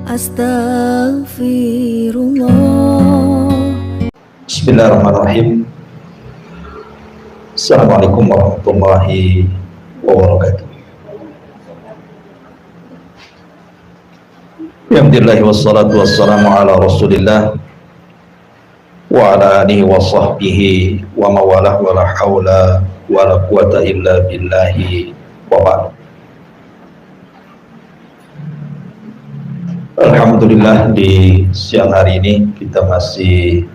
Astaghfirullah. Bismillahirrahmanirrahim. Assalamualaikum warahmatullahi wabarakatuh. Alhamdulillah wassalatu wassalamu ala rasulillah wa ala alihi wa sahbihi wa mawalah wa la hawla wa la quwata illa billahi wa ba'd. Alhamdulillah, di siang hari ini kita masih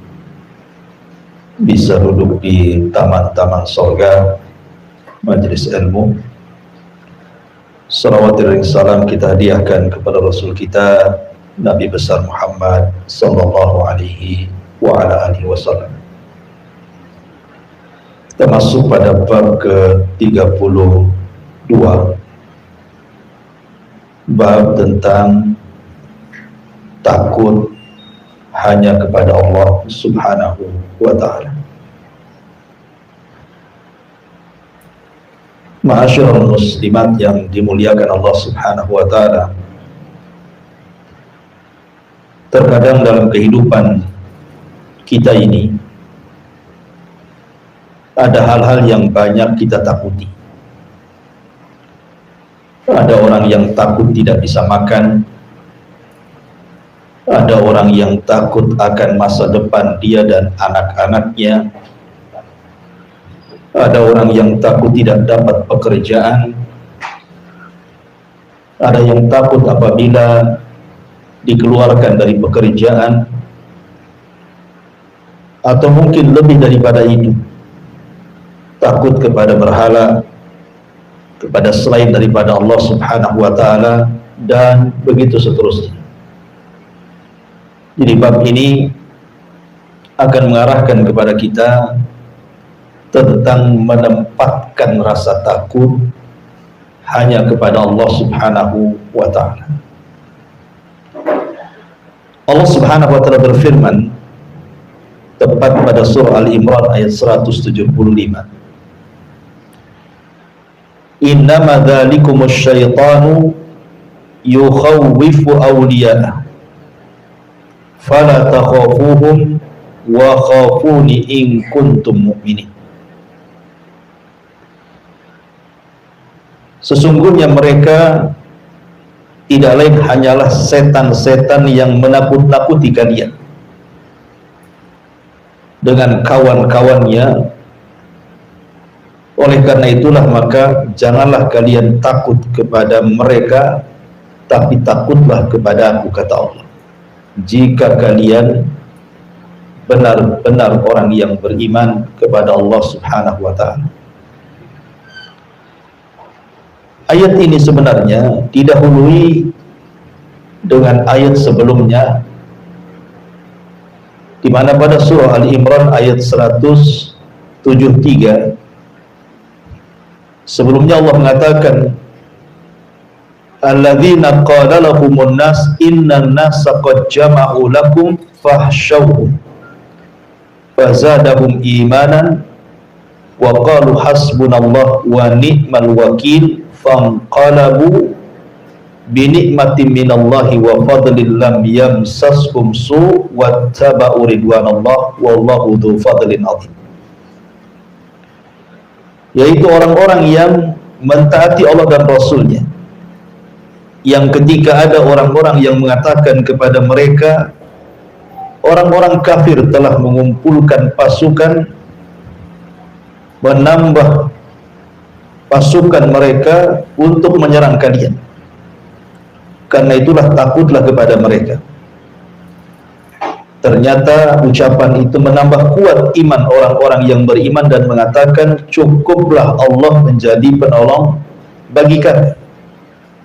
bisa duduk di taman-taman surga majelis ilmu. Salawat dan salam kita hadiahkan kepada Rasul kita Nabi besar Muhammad sallallahu alaihi wa ala alihi wasallam. Kita masuk pada bab ke-32, bab tentang takut hanya kepada Allah subhanahu wa ta'ala. Ma'asyiral muslimat yang dimuliakan Allah subhanahu wa ta'ala, terkadang dalam kehidupan kita ini ada hal-hal yang banyak kita takuti. Ada orang yang takut tidak bisa makan, ada orang yang takut akan masa depan dia dan anak-anaknya, ada orang yang takut tidak dapat pekerjaan, ada yang takut apabila dikeluarkan dari pekerjaan, atau mungkin lebih daripada itu, takut kepada berhala, kepada selain daripada Allah subhanahu wa ta'ala, dan begitu seterusnya. Jadi bab ini akan mengarahkan kepada kita tentang menempatkan rasa takut hanya kepada Allah subhanahu wa ta'ala. Allah subhanahu wa ta'ala berfirman tepat pada surah Al-Imran ayat 175. Innama dzalikumus syaitanu yukhawwifu awliya'ah fala takhafuhum wa khafuni in kuntum mu'minin. Sesungguhnya mereka tidak lain hanyalah setan-setan yang menakut-nakuti kalian dengan kawan-kawannya. Oleh karena itulah maka janganlah kalian takut kepada mereka, tapi takutlah kepada Aku, kata Allah, jika kalian benar-benar orang yang beriman kepada Allah subhanahu wa ta'ala. Ayat ini sebenarnya didahului dengan ayat sebelumnya, di mana pada surah Al-Imran ayat 173 sebelumnya Allah mengatakan, alladzina qala lahumun nas innan nasa qad jama'u lakum fahsyauhum fazadahum imanan wa qalu hasbunallah wa ni'mal wakil fanqalabu bi ni'matin minallahi wa fadlin lam yamsashum su' wattaba'u ridwanallah wallahu dzu fadlin 'adzim. Yaitu orang-orang yang mentaati Allah dan Rasulnya, yang ketika ada orang-orang yang mengatakan kepada mereka orang-orang kafir telah mengumpulkan pasukan, menambah pasukan mereka untuk menyerang kalian, karena itulah takutlah kepada mereka. Ternyata ucapan itu menambah kuat iman orang-orang yang beriman dan mengatakan, cukuplah Allah menjadi penolong bagi kami,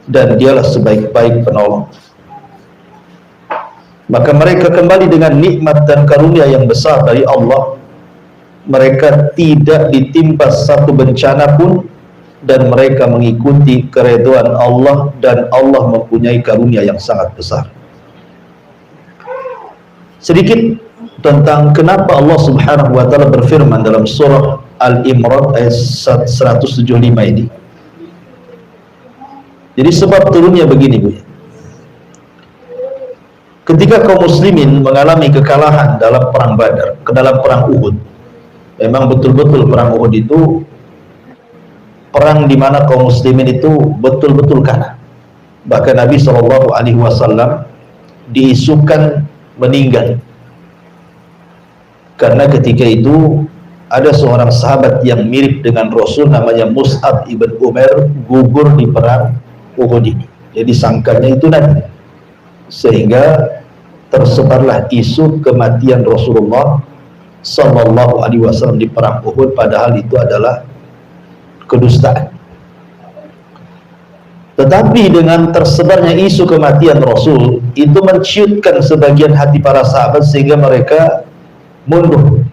dan dialah sebaik-baik penolong. Maka mereka kembali dengan nikmat dan karunia yang besar dari Allah. Mereka tidak ditimpa satu bencana pun, dan mereka mengikuti keridhaan Allah, dan Allah mempunyai karunia yang sangat besar. Sedikit tentang kenapa Allah subhanahu wa ta'ala berfirman dalam surah Al-Imran ayat 175 ini. Jadi sebab turunnya begini, Bu. ketika kaum muslimin mengalami kekalahan dalam perang Badar, ke dalam perang Uhud. Memang betul-betul perang Uhud itu perang di mana kaum muslimin itu betul-betul kalah. Bahkan Nabi SAW diisukan meninggal karena ketika itu ada seorang sahabat yang mirip dengan Rasul namanya Mus'ab ibn Umair gugur di perang Uhud ini. Jadi sangkanya itu Nabi, sehingga tersebarlah isu kematian Rasulullah SAW di perang Uhud, padahal itu adalah kedustaan. Tetapi dengan tersebarnya isu kematian Rasul itu menciutkan sebagian hati para sahabat sehingga mereka mundur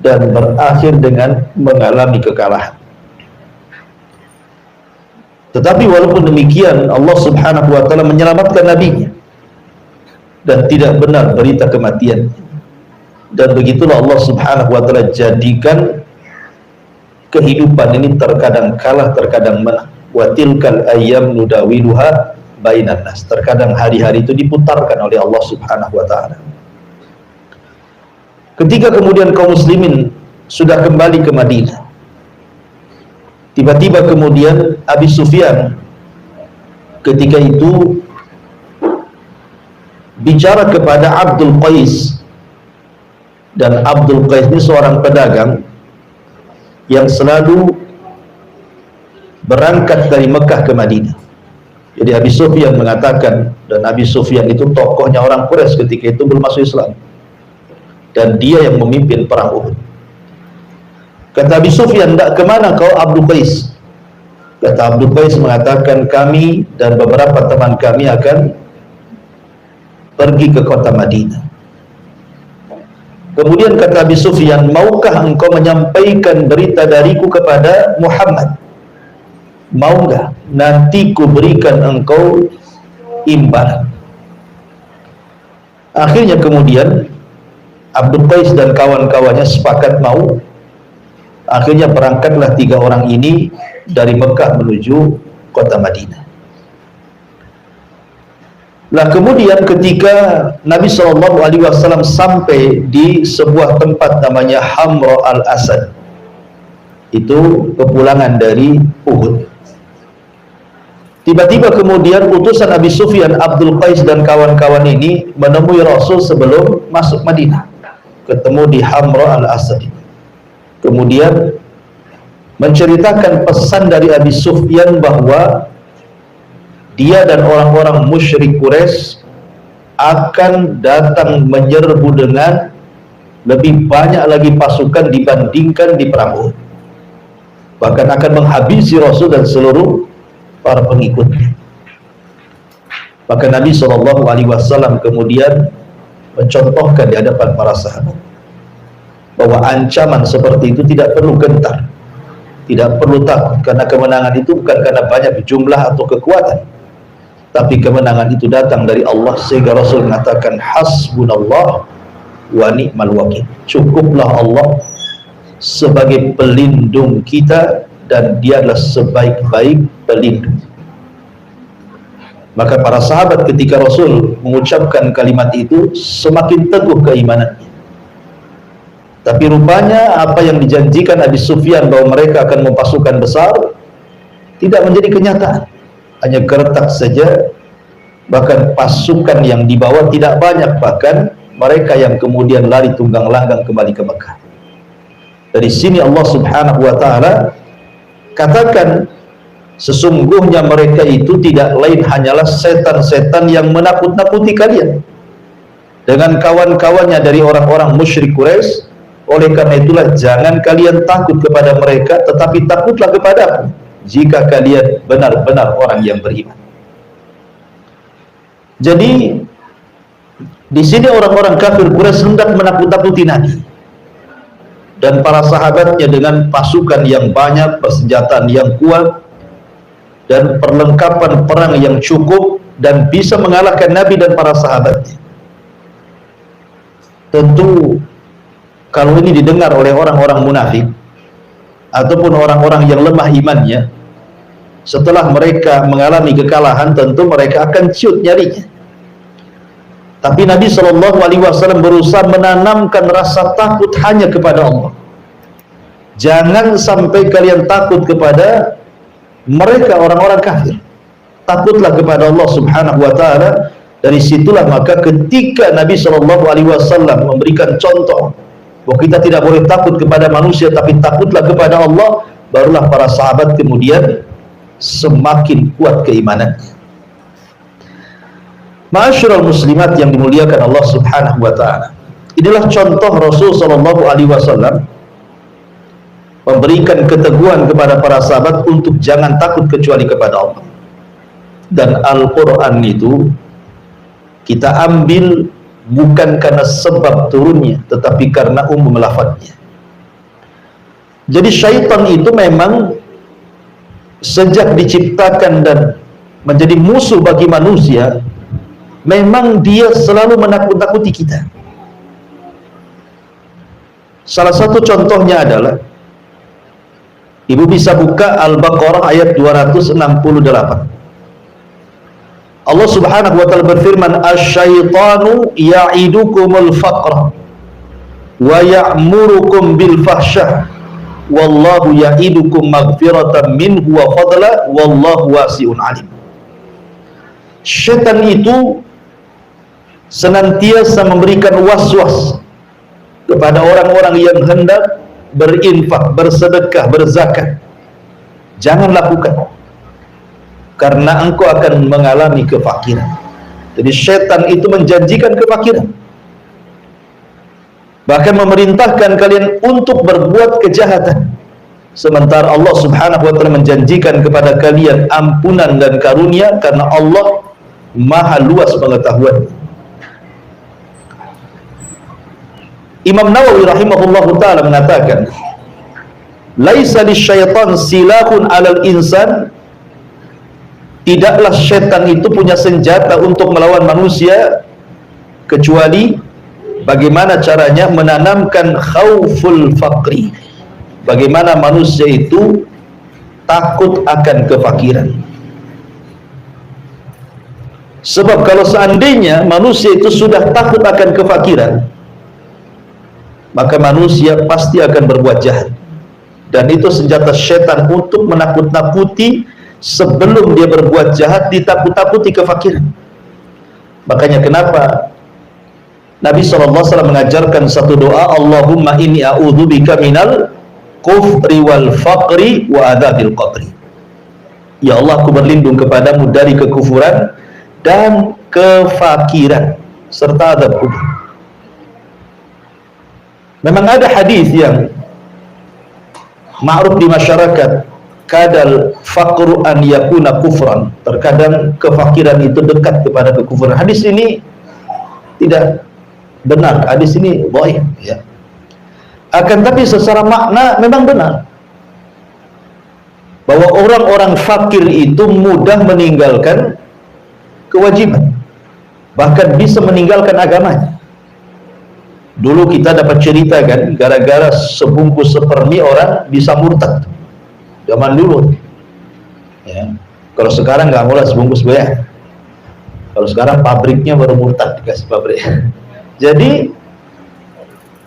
dan berakhir dengan mengalami kekalahan. Tetapi walaupun demikian, Allah Subhanahu wa taala menyelamatkan nabinya dan tidak benar berita kematian. Dan begitulah Allah Subhanahu wa taala jadikan kehidupan ini terkadang kalah, terkadang menang. Wa tilkal ayyam nudawiluha bainan nas. Terkadang hari-hari itu diputarkan oleh Allah Subhanahu wa taala. Ketika kemudian kaum muslimin sudah kembali ke Madinah, tiba-tiba kemudian Abi Sufyan ketika itu bicara kepada Abdul Qais, dan Abdul Qais ini seorang pedagang yang selalu berangkat dari Mekah ke Madinah. Jadi Abi Sufyan mengatakan, dan Abi Sufyan itu tokohnya orang Quraisy ketika itu belum masuk Islam, dan dia yang memimpin perang Uhud. Kata Abi Sufyan, "Ndak kemana kau Abdul Qais?" Kata Abdul Qais mengatakan, "Kami dan beberapa teman kami akan pergi ke kota Madinah." Kemudian kata Abi Sufyan, "Maukah engkau menyampaikan berita dariku kepada Muhammad? Mau enggak? Nanti ku berikan engkau imbalan." Akhirnya kemudian Abdul Qais dan kawan-kawannya sepakat mau. Akhirnya berangkatlah 3 orang ini dari Mekah menuju kota Madinah. Lah kemudian ketika Nabi SAW sampai di sebuah tempat namanya Hamra al-Asad, itu kepulangan dari Uhud, tiba-tiba kemudian utusan Abi Sufyan, Abdul Qais dan kawan-kawan ini menemui Rasul sebelum masuk Madinah, ketemu di Hamra al-Asad. Kemudian menceritakan pesan dari Abi Sufyan bahwa dia dan orang-orang musyrik Quraisy akan datang menyerbu dengan lebih banyak lagi pasukan dibandingkan di perang Uhud, bahkan akan menghabisi Rasul dan seluruh para pengikutnya. Maka Nabi SAW kemudian mencontohkan di hadapan para sahabat bahwa ancaman seperti itu tidak perlu gentar, tidak perlu takut, karena kemenangan itu bukan karena banyak jumlah atau kekuatan, tapi kemenangan itu datang dari Allah. Sehingga Rasul mengatakan, hasbunallah wa ni'mal wakil. Cukuplah Allah sebagai pelindung kita, dan dia adalah sebaik-baik pelindung. Maka para sahabat ketika Rasul mengucapkan kalimat itu semakin teguh keimanannya. Tapi rupanya apa yang dijanjikan Abi Sufyan bahwa mereka akan mempasukan besar tidak menjadi kenyataan, hanya gertak saja. Bahkan pasukan yang dibawa tidak banyak, bahkan mereka yang kemudian lari tunggang langgang kembali ke Mekah. Dari sini Allah Subhanahu wa taala katakan, sesungguhnya mereka itu tidak lain hanyalah setan-setan yang menakut-nakuti kalian dengan kawan-kawannya dari orang-orang musyrik Quraisy. Oleh karena itulah jangan kalian takut kepada mereka, tetapi takutlah kepadaku jika kalian benar-benar orang yang beriman. Jadi di sini orang-orang kafir Quraisy hendak menakut-nakuti Nabi dan para sahabatnya dengan pasukan yang banyak, persenjataan yang kuat, dan perlengkapan perang yang cukup, dan bisa mengalahkan Nabi dan para sahabatnya. Tentu kalau ini didengar oleh orang-orang munafik ataupun orang-orang yang lemah imannya, setelah mereka mengalami kekalahan, tentu mereka akan ciut nyalinya. Tapi Nabi SAW berusaha menanamkan rasa takut hanya kepada Allah. Jangan sampai kalian takut kepada mereka orang-orang kafir. Takutlah kepada Allah Subhanahu wa taala. Dari situlah maka ketika Nabi SAW memberikan contoh bahwa kita tidak boleh takut kepada manusia tapi takutlah kepada Allah, barulah para sahabat kemudian semakin kuat keimanannya. Ma'asyiral muslimat yang dimuliakan Allah Subhanahu wa taala. Inilah contoh Rasul sallallahu alaihi wasallam memberikan keteguhan kepada para sahabat untuk jangan takut kecuali kepada Allah. Dan Al-Qur'an itu kita ambil bukan karena sebab turunnya, tetapi karena umum lafadznya. Jadi syaitan itu memang sejak diciptakan dan menjadi musuh bagi manusia, memang dia selalu menakut-nakuti kita. Salah satu contohnya adalah, ibu bisa buka Al-Baqarah ayat 268. Allah Subhanahu wa taala berfirman, "Asy-syaitanu ya'idukumul faqra wa ya'murukum bil fahsyah wallahu ya'idukum maghfiratan minhu wa fadla wallahu wasi'un alim." Syaitan itu senantiasa memberikan was-was kepada orang-orang yang hendak berinfak, bersedekah, berzakat. Jangan lakukan, karena engkau akan mengalami kefakiran. Jadi syaitan itu menjanjikan kefakiran, bahkan memerintahkan kalian untuk berbuat kejahatan, sementara Allah Subhanahu wa taala menjanjikan kepada kalian ampunan dan karunia, karena Allah maha luas pengetahuan. Imam Nawawi rahimahullahu taala mengatakan, laisa lisyaitan silahun 'alal insan. Tidaklah syaitan itu punya senjata untuk melawan manusia, kecuali bagaimana caranya menanamkan khauful faqri. Bagaimana manusia itu takut akan kefakiran. Sebab kalau seandainya manusia itu sudah takut akan kefakiran, maka manusia pasti akan berbuat jahat. Dan itu senjata syaitan untuk menakut-nakuti. Sebelum dia berbuat jahat, ditakut-takuti kefakiran. Makanya kenapa Nabi SAW mengajarkan satu doa, Allahumma inni a'udzubika minal kufri wal faqri wa adzabil qabri. Ya Allah, aku berlindung kepadamu dari kekufuran dan kefakiran serta azab kubur. Memang ada hadis yang ma'ruf di masyarakat, kadal faqru an yakuna kufran. Terkadang kefakiran itu dekat kepada kekufuran. Hadis ini tidak benar, hadis ini dhaif, ya. Akan tapi secara makna memang benar, bahwa orang-orang fakir itu mudah meninggalkan kewajiban, bahkan bisa meninggalkan agamanya. Dulu kita dapat cerita kan, gara-gara sebungkus sepermi orang bisa murtad. Zaman dulu, ya. Kalau sekarang nggak mulai sebungkus bayar. Kalau sekarang pabriknya baru murtad, dikasih pabrik. Jadi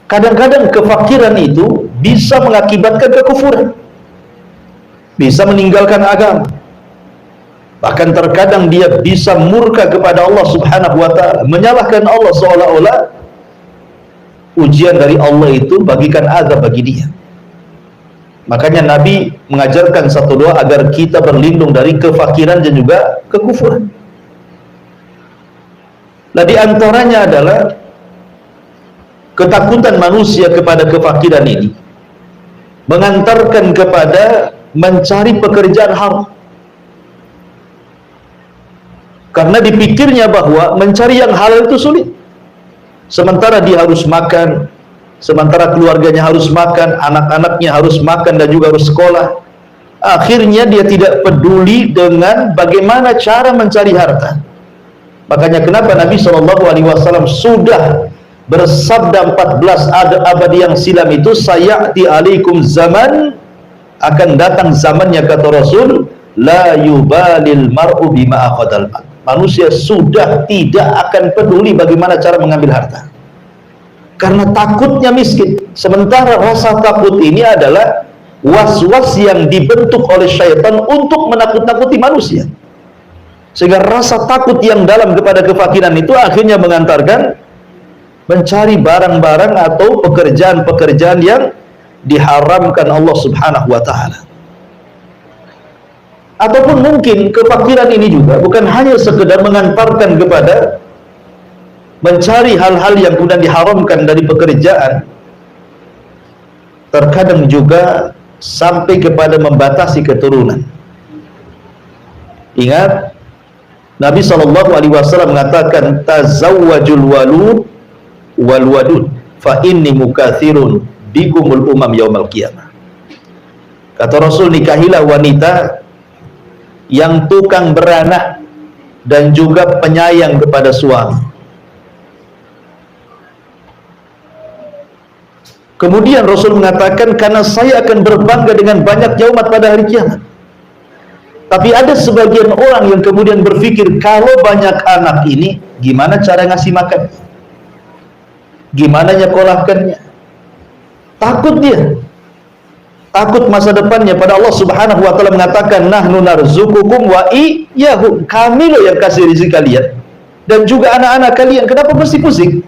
kadang-kadang kefakiran itu bisa mengakibatkan kekufuran, bisa meninggalkan agama. Bahkan terkadang dia bisa murka kepada Allah Subhanahu wa taala, menyalahkan Allah seolah-olah ujian dari Allah itu bagikan azab bagi dia. Makanya Nabi mengajarkan satu doa agar kita berlindung dari kefakiran dan juga kekufuran. Nah, di antaranya adalah ketakutan manusia kepada kefakiran ini mengantarkan kepada mencari pekerjaan haram. Karena dipikirnya bahwa mencari yang halal itu sulit. Sementara dia harus makan, sementara keluarganya harus makan, anak-anaknya harus makan dan juga harus sekolah. Akhirnya dia tidak peduli dengan bagaimana cara mencari harta. Makanya kenapa Nabi SAW sudah bersabda 14 abad yang silam itu, sayati alaikum zaman, akan datang zamannya kata Rasul, la yubalil mar'u bima akhadal mal. manusia sudah tidak akan peduli bagaimana cara mengambil harta, karena takutnya miskin. Sementara rasa takut ini adalah was-was yang dibentuk oleh syaitan untuk menakut-nakuti manusia, sehingga rasa takut yang dalam kepada kefakiran itu akhirnya mengantarkan mencari barang-barang atau pekerjaan-pekerjaan yang diharamkan Allah Subhanahu wa ta'ala. Ataupun mungkin kefakiran ini juga bukan hanya sekedar mengantarkan kepada mencari hal-hal yang kemudian diharamkan dari pekerjaan, terkadang juga sampai kepada membatasi keturunan. Ingat, Nabi SAW mengatakan, tazawwajul walud wal wadud fa inni mukathirun bikumul umam yaumal qiyamah. Kata Rasul, nikahilah wanita yang tukang beranak dan juga penyayang kepada suami. Kemudian Rasul mengatakan, karena saya akan berbangga dengan banyaknya umat pada hari kiamat. Tapi ada sebagian orang yang kemudian berpikir, kalau banyak anak ini, gimana cara ngasih makan? Gimana nyekolahkannya? Takut dia. Takut masa depannya. Pada Allah Subhanahu wa ta'ala mengatakan, nahnu narzukukum wa iyyahum, kami loh yang kasih rezeki kalian dan juga anak-anak kalian. Kenapa mesti pusing?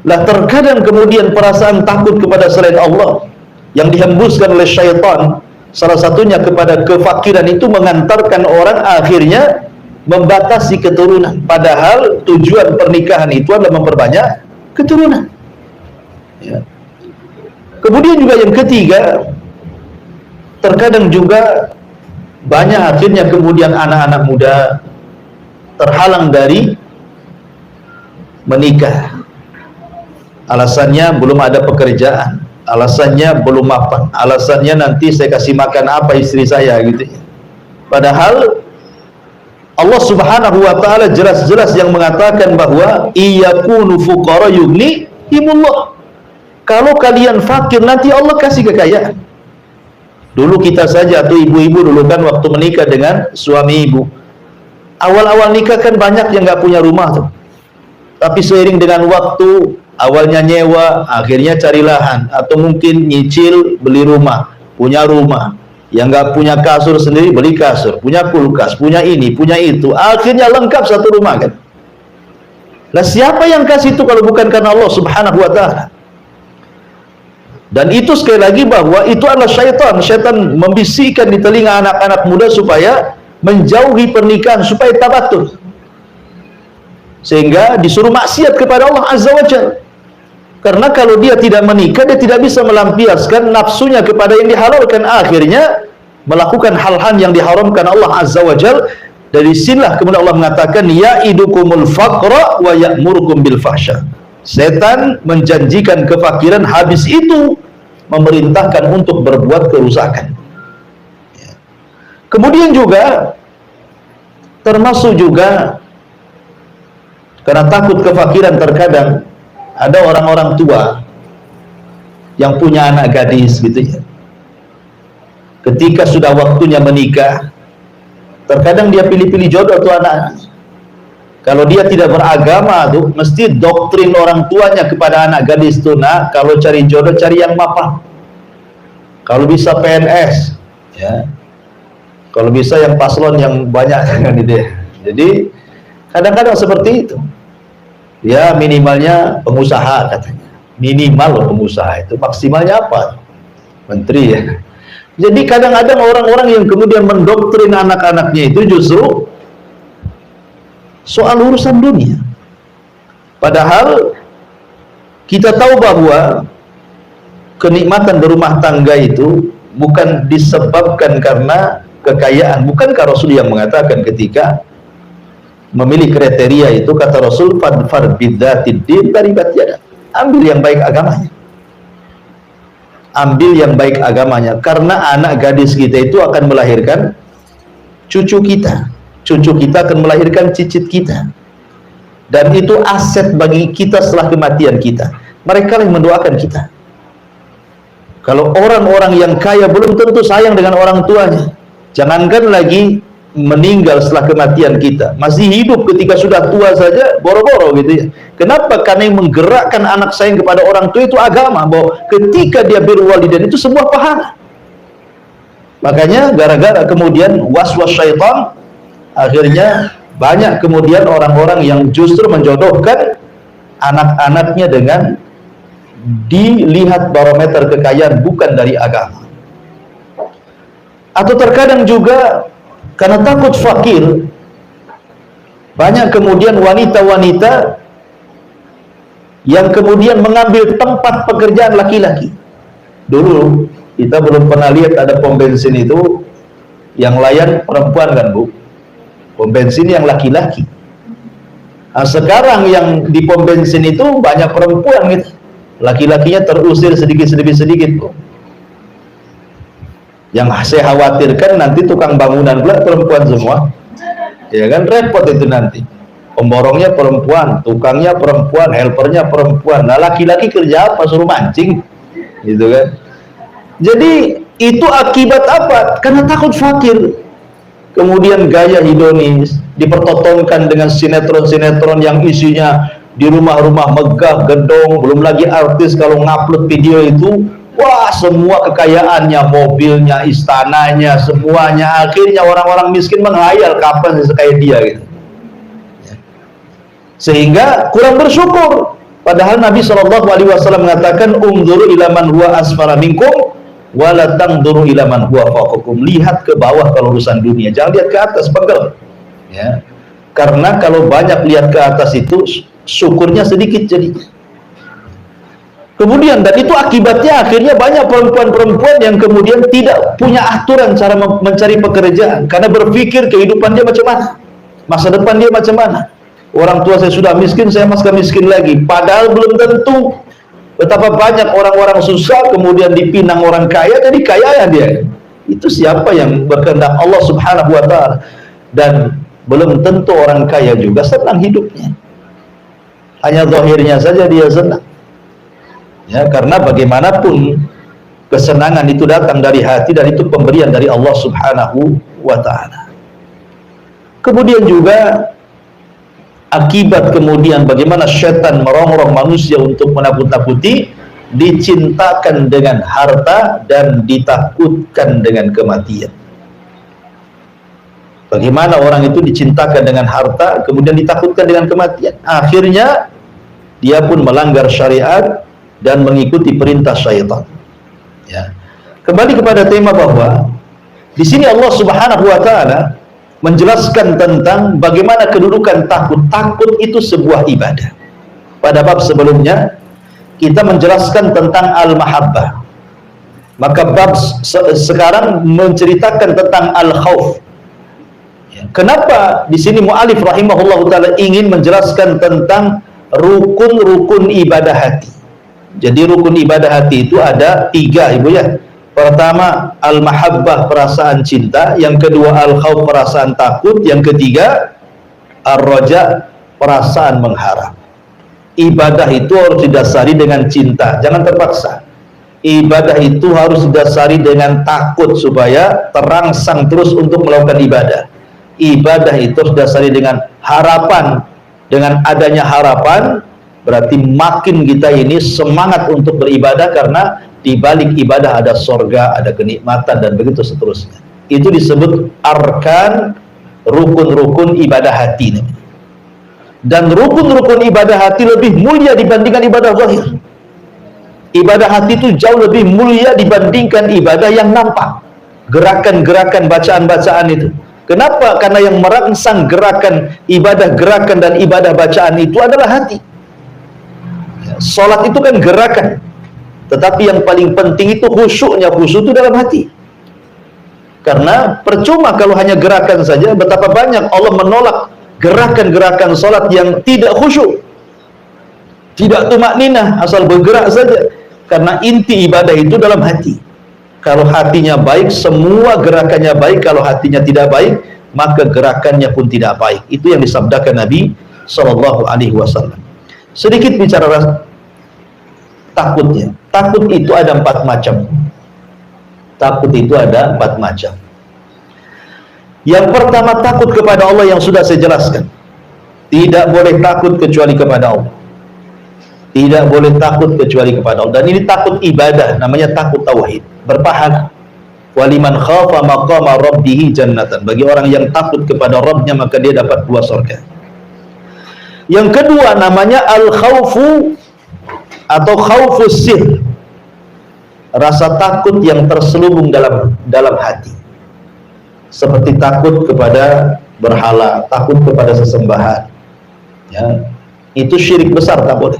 Lah terkadang kemudian perasaan takut kepada selain Allah yang dihembuskan oleh syaitan, salah satunya kepada kefakiran, itu mengantarkan orang akhirnya membatasi keturunan, padahal tujuan pernikahan itu adalah memperbanyak keturunan, ya. Kemudian juga yang ketiga, terkadang juga banyak akhirnya kemudian anak-anak muda terhalang dari menikah. Alasannya belum ada pekerjaan, alasannya belum mapan, alasannya nanti saya kasih makan apa istri saya, gitu. Padahal Allah Subhanahu wa ta'ala jelas-jelas yang mengatakan bahwa iyakunu fuqara yughnihimullah. Kalau kalian fakir, nanti Allah kasih kekayaan. Dulu kita saja atau ibu-ibu dulu kan waktu menikah dengan suami ibu, awal-awal nikah kan banyak yang nggak punya rumah tuh. Tapi seiring dengan waktu, awalnya nyewa, akhirnya cari lahan, atau mungkin nyicil beli rumah, punya rumah. Yang nggak punya kasur sendiri beli kasur, punya kulkas, punya ini, punya itu, akhirnya lengkap satu rumah kan. Nah, siapa yang kasih itu kalau bukan karena Allah Subhanahu wa ta'ala? Dan itu sekali lagi bahwa itu adalah syaitan. Syaitan membisikkan di telinga anak-anak muda supaya menjauhi pernikahan, supaya tabatul, sehingga disuruh maksiat kepada Allah Azza wa Jalla. Karena kalau dia tidak menikah, dia tidak bisa melampiaskan nafsunya kepada yang dihalalkan, akhirnya melakukan hal-hal yang diharamkan Allah Azza wa Jalla. Dari sinilah kemudian Allah mengatakan, ya'idukumul faqra wa ya'murukum bil fahsya. Setan menjanjikan kefakiran, habis itu memerintahkan untuk berbuat kerusakan. Kemudian juga termasuk juga karena takut kefakiran, terkadang ada orang-orang tua yang punya anak gadis, gitu ya. Ketika sudah waktunya menikah, terkadang dia pilih-pilih jodoh tuh anak. Kalau dia tidak beragama tuh, mesti doktrin orang tuanya kepada anak gadis tuh, nah kalau cari jodoh cari yang mapan. Kalau bisa PNS, ya. Kalau bisa yang paslon yang banyak, kan gitu ya. Jadi kadang-kadang seperti itu. Ya minimalnya pengusaha katanya. Minimal pengusaha itu, maksimalnya apa? Menteri ya. Jadi kadang-kadang orang-orang yang kemudian mendoktrin anak-anaknya itu justru soal urusan dunia. Padahal kita tahu bahwa kenikmatan berumah tangga itu bukan disebabkan karena kekayaan. Bukankah Rasul yang mengatakan ketika memilih kriteria itu, kata Rasul, fadfar bidzatid din taribat yadak, ambil yang baik agamanya. Ambil yang baik agamanya, karena anak gadis kita itu akan melahirkan cucu kita. Cucu kita akan melahirkan cicit kita, dan itu aset bagi kita setelah kematian kita. Mereka yang mendoakan kita. Kalau orang-orang yang kaya belum tentu sayang dengan orang tuanya, jangankan lagi meninggal setelah kematian kita, masih hidup ketika sudah tua saja boro-boro gitu ya. Kenapa? Karena yang menggerakkan anak sayang kepada orang tua itu agama, bahwa ketika dia birrul walidain itu sebuah pahala. Makanya gara-gara kemudian was-was syaitan, akhirnya banyak kemudian orang-orang yang justru menjodohkan anak-anaknya dengan dilihat barometer kekayaan bukan dari agama. Atau terkadang juga karena takut fakir, banyak kemudian wanita-wanita yang kemudian mengambil tempat pekerjaan laki-laki. Dulu kita belum pernah lihat ada pom bensin itu yang layan perempuan kan Bu, pom bensin yang laki-laki. Nah, sekarang yang di pom bensin itu banyak perempuan gitu, laki-lakinya terusir sedikit Bu. Yang saya khawatirkan nanti tukang bangunan pula perempuan semua, ya kan, repot itu nanti. Pemborongnya perempuan, tukangnya perempuan, helpernya perempuan. Nah laki-laki kerja apa? Suruh mancing, gitu kan. Jadi itu akibat apa? Karena takut fakir. Kemudian gaya hedonis dipertontonkan dengan sinetron-sinetron yang isinya di rumah-rumah megah, gedung, belum lagi artis kalau ngupload video itu, wah semua kekayaannya, mobilnya, istananya, semuanya. Akhirnya orang-orang miskin menghayal kapan sekaya dia gitu. Sehingga kurang bersyukur. Padahal Nabi SAW mengatakan, "Unzuru ila man huwa asfala minkum wa la tanzuru ila man huwa fawqakum." Lihat ke bawah kalau urusan dunia, jangan lihat ke atas, pegel. Ya. Karena kalau banyak lihat ke atas itu syukurnya sedikit jadi. Kemudian, dan itu akibatnya akhirnya banyak perempuan-perempuan yang kemudian tidak punya aturan cara mencari pekerjaan, karena berpikir kehidupan dia macam mana, masa depan dia macam mana. Orang tua saya sudah miskin, saya masih miskin lagi. Padahal belum tentu. Betapa banyak orang-orang susah kemudian dipinang orang kaya, jadi kaya ya dia. Itu siapa yang berkehendak? Allah Subhanahu wa Ta'ala. Dan belum tentu orang kaya juga senang hidupnya. Hanya zahirnya saja dia senang. Ya, karena bagaimanapun kesenangan itu datang dari hati, dan itu pemberian dari Allah Subhanahu wa Ta'ala. Kemudian juga akibat kemudian bagaimana syaitan merongrong manusia untuk menakut-nakuti, dicintakan dengan harta dan ditakutkan dengan kematian. Bagaimana orang itu dicintakan dengan harta kemudian ditakutkan dengan kematian, akhirnya dia pun melanggar syariat dan mengikuti perintah syaitan. Ya. Kembali kepada tema bahwa di sini Allah Subhanahu wa Ta'ala menjelaskan tentang bagaimana kedudukan takut. Takut itu sebuah ibadah. Pada bab sebelumnya kita menjelaskan tentang al-mahabbah. Maka bab sekarang menceritakan tentang al-khauf. Kenapa di sini mu'alif rahimahullah ta'ala ingin menjelaskan tentang rukun-rukun ibadah hati. Jadi rukun ibadah hati itu ada 3 Ibu ya. Pertama al-mahabbah, perasaan cinta. Yang kedua al-khauf, perasaan takut. Yang ketiga ar-raja, perasaan mengharap. Ibadah itu harus didasari dengan cinta, jangan terpaksa. Ibadah itu harus didasari dengan takut supaya terangsang terus untuk melakukan ibadah. Ibadah itu harus didasari dengan harapan. Dengan adanya harapan berarti makin kita ini semangat untuk beribadah, karena di balik ibadah ada sorga, ada kenikmatan, dan begitu seterusnya. Itu disebut arkan, rukun-rukun ibadah hati. Dan rukun-rukun ibadah hati lebih mulia dibandingkan ibadah zahir. Ibadah hati itu jauh lebih mulia dibandingkan ibadah yang nampak. Gerakan-gerakan, bacaan-bacaan itu. Kenapa? Karena yang merangsang gerakan ibadah, gerakan dan ibadah bacaan itu adalah hati. Salat itu kan gerakan, tetapi yang paling penting itu khusyuknya. Khusyuk itu dalam hati. Karena percuma kalau hanya gerakan saja. Betapa banyak Allah menolak gerakan-gerakan salat yang tidak khusyuk, tidak tumakninah, asal bergerak saja. Karena inti ibadah itu dalam hati. Kalau hatinya baik, semua gerakannya baik. Kalau hatinya tidak baik, maka gerakannya pun tidak baik. Itu yang disabdakan Nabi SAW. Sedikit bicara takutnya. Takut itu ada 4 macam. Takut itu ada 4 macam. Yang pertama, takut kepada Allah yang sudah saya jelaskan. Tidak boleh takut kecuali kepada Allah. Tidak boleh takut kecuali kepada Allah. Dan ini takut ibadah, namanya takut tauhid, berpahala. Waliman khafa maqama rabbih jannatan. Bagi orang yang takut kepada Rabbnya, maka dia dapat 2 surga. Yang kedua namanya al-khaufu atau khaufus sir. Rasa takut yang terselubung dalam hati. Seperti takut kepada berhala, takut kepada sesembahan. Ya, itu syirik besar, tak boleh.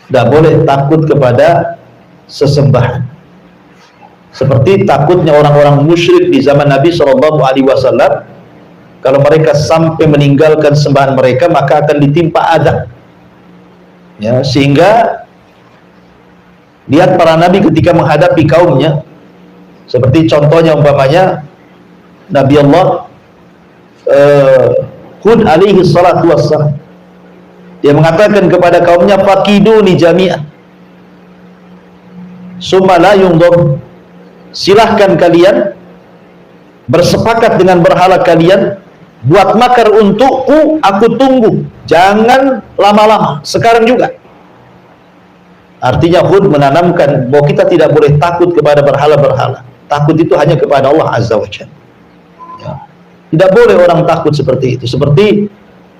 Tidak boleh takut kepada sesembahan. Seperti takutnya orang-orang musyrik di zaman Nabi SAW, kalau mereka sampai meninggalkan sembahan mereka, maka akan ditimpa azab. Ya, sehingga lihat para nabi ketika menghadapi kaumnya, seperti contohnya umpamanya Nabi Allah Hud alaihi salatu wassalam. Dia mengatakan kepada kaumnya, fakiduni jami'an summa la yungdhar. Silahkan kalian bersepakat dengan berhala kalian, buat makar untukku, aku tunggu, jangan lama-lama, sekarang juga. Artinya Hud menanamkan bahwa kita tidak boleh takut kepada berhala-berhala. Takut itu hanya kepada Allah Azza wa Jalla. Ya. Tidak boleh orang takut seperti itu. Seperti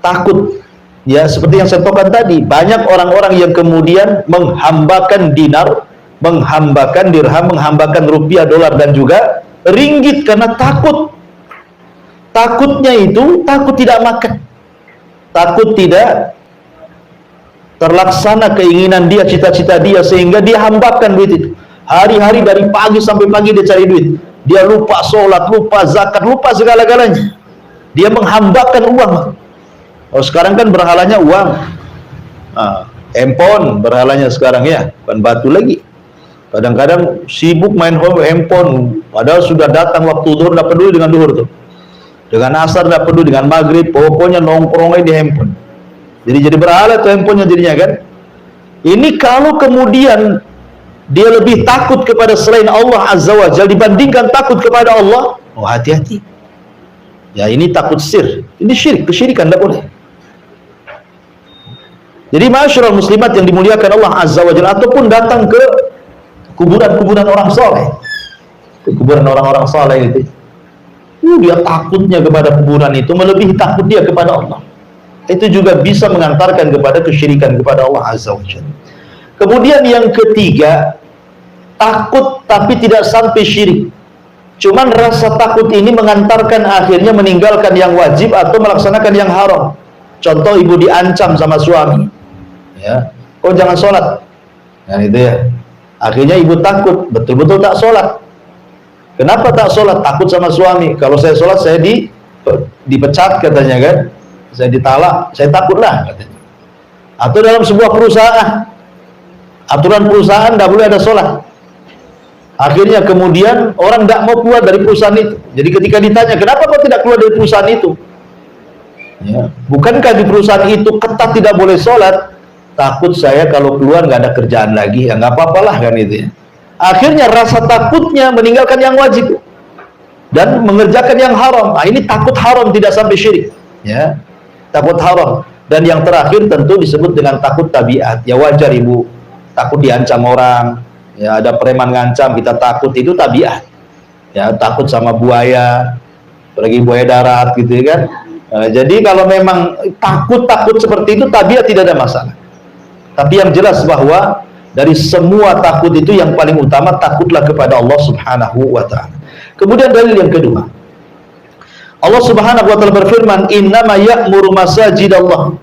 takut, ya, seperti yang saya katakan tadi, banyak orang-orang yang kemudian menghambakan dinar, menghambakan dirham, menghambakan rupiah, dolar, dan juga ringgit karena takut. Takutnya itu takut tidak makan, takut tidak terlaksana keinginan dia, cita-cita dia, sehingga dia hambakan duit itu. Hari-hari dari pagi sampai pagi dia cari duit. Dia lupa sholat, lupa zakat, lupa segala-galanya. Dia menghambakan uang. Oh, sekarang kan berhalanya uang. Handphone berhalanya sekarang, ya, bukan batu lagi. Kadang-kadang sibuk main handphone, padahal sudah datang waktu zuhur, tidak peduli dengan zuhur tuh. Dengan asar tidak peduli, dengan maghrib, pokoknya nongkrongnya di handphone. Jadi berhala tuh handphonenya jadinya kan. Ini kalau kemudian dia lebih takut kepada selain Allah Azza wa Jalla dibandingkan takut kepada Allah, oh hati-hati. Ya, ini takut sir, ini syirik, kesyirikan, tidak boleh. Jadi masyarakat muslimat yang dimuliakan Allah Azza wa Jalla, ataupun datang ke kuburan-kuburan orang soleh, ke kuburan orang-orang soleh itu, dia takutnya kepada kuburan itu melebihi takut dia kepada Allah. Itu juga bisa mengantarkan kepada kesyirikan kepada Allah Azza wa Jalla. Kemudian yang ketiga, takut tapi tidak sampai syirik. Cuman rasa takut ini mengantarkan akhirnya meninggalkan yang wajib atau melaksanakan yang haram. Contoh, ibu diancam sama suami, ya, kau jangan sholat, nah itu ya. Akhirnya ibu takut, betul-betul tak sholat. Kenapa tak sholat? Takut sama suami. Kalau saya sholat, saya dipecat katanya kan. Saya ditalak, saya takutlah katanya. Atau dalam sebuah perusahaan, aturan perusahaan tidak boleh ada sholat. Akhirnya kemudian orang tidak mau keluar dari perusahaan itu. Jadi ketika ditanya, kenapa kau tidak keluar dari perusahaan itu? Ya, bukankah di perusahaan itu ketat tidak boleh sholat? Takut saya kalau keluar nggak ada kerjaan lagi, ya nggak apa-apalah kan itu ya. Akhirnya rasa takutnya meninggalkan yang wajib dan mengerjakan yang haram. Nah, ini takut haram, tidak sampai syirik, ya, takut haram. Dan yang terakhir tentu disebut dengan takut tabiat. Ya wajar ibu takut diancam orang, ya, ada preman ngancam kita takut, itu tabiat. Ya, takut sama buaya, apalagi buaya darat gitu ya kan. Jadi kalau memang takut seperti itu tabiat, tidak ada masalah. Tapi yang jelas bahwa dari semua takut itu yang paling utama takutlah kepada Allah Subhanahu wa ta'ala. Kemudian dalil yang kedua, Allah Subhanahu wa ta'ala berfirman, innama ya'muru masajidallah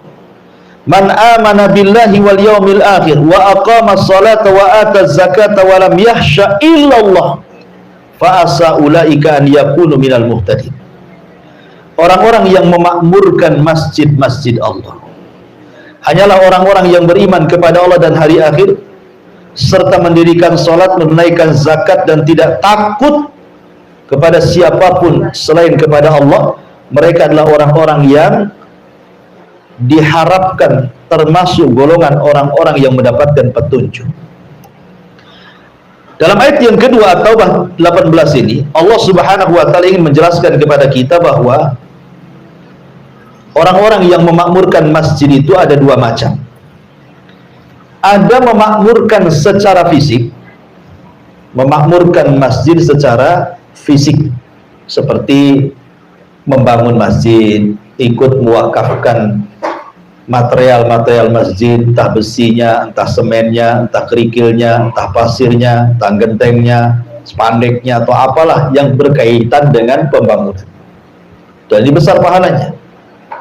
man amana billahi wal yawmil akhir wa aqama as-salata wa ata az-zakata wa lam yahsha illallah fa asa ulaika an yakunu minal muhtadin. Orang-orang yang memakmurkan masjid-masjid Allah hanyalah orang-orang yang beriman kepada Allah dan hari akhir, serta mendirikan salat, menunaikan zakat, dan tidak takut kepada siapapun selain kepada Allah. Mereka adalah orang-orang yang diharapkan termasuk golongan orang-orang yang mendapatkan petunjuk. Dalam ayat yang kedua Taubah 18 ini, Allah Subhanahu wa taala ingin menjelaskan kepada kita bahwa orang-orang yang memakmurkan masjid itu ada dua macam. Ada memakmurkan secara fisik, memakmurkan masjid secara fisik, seperti membangun masjid, ikut mewakafkan material-material masjid, entah besinya, entah semennya, entah kerikilnya, entah pasirnya, entah gentengnya, spandeknya, atau apalah yang berkaitan dengan pembangunan. Dan ini besar pahalanya.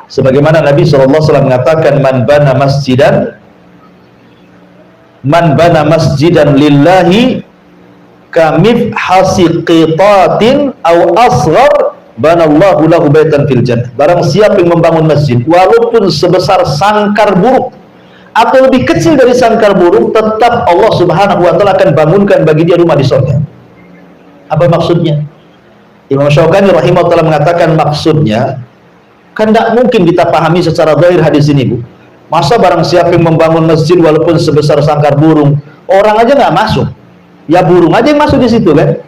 Sebagaimana Nabi SAW mengatakan, man bana masjidan lillahi kamif hasiqitatin au asghar banallahu lahu baitan fil jannah. Barang siapa yang membangun masjid walaupun sebesar sangkar burung atau lebih kecil dari sangkar burung, tetap Allah Subhanahu wa taala akan bangunkan bagi dia rumah di surga. Apa maksudnya? Imam Syaukani rahimahullah mengatakan maksudnya kan tidak mungkin kita pahami secara zahir hadis ini, Bu. Masa barang siapa yang membangun masjid walaupun sebesar sangkar burung, orang aja nggak masuk, ya burung aja yang masuk di situ kan?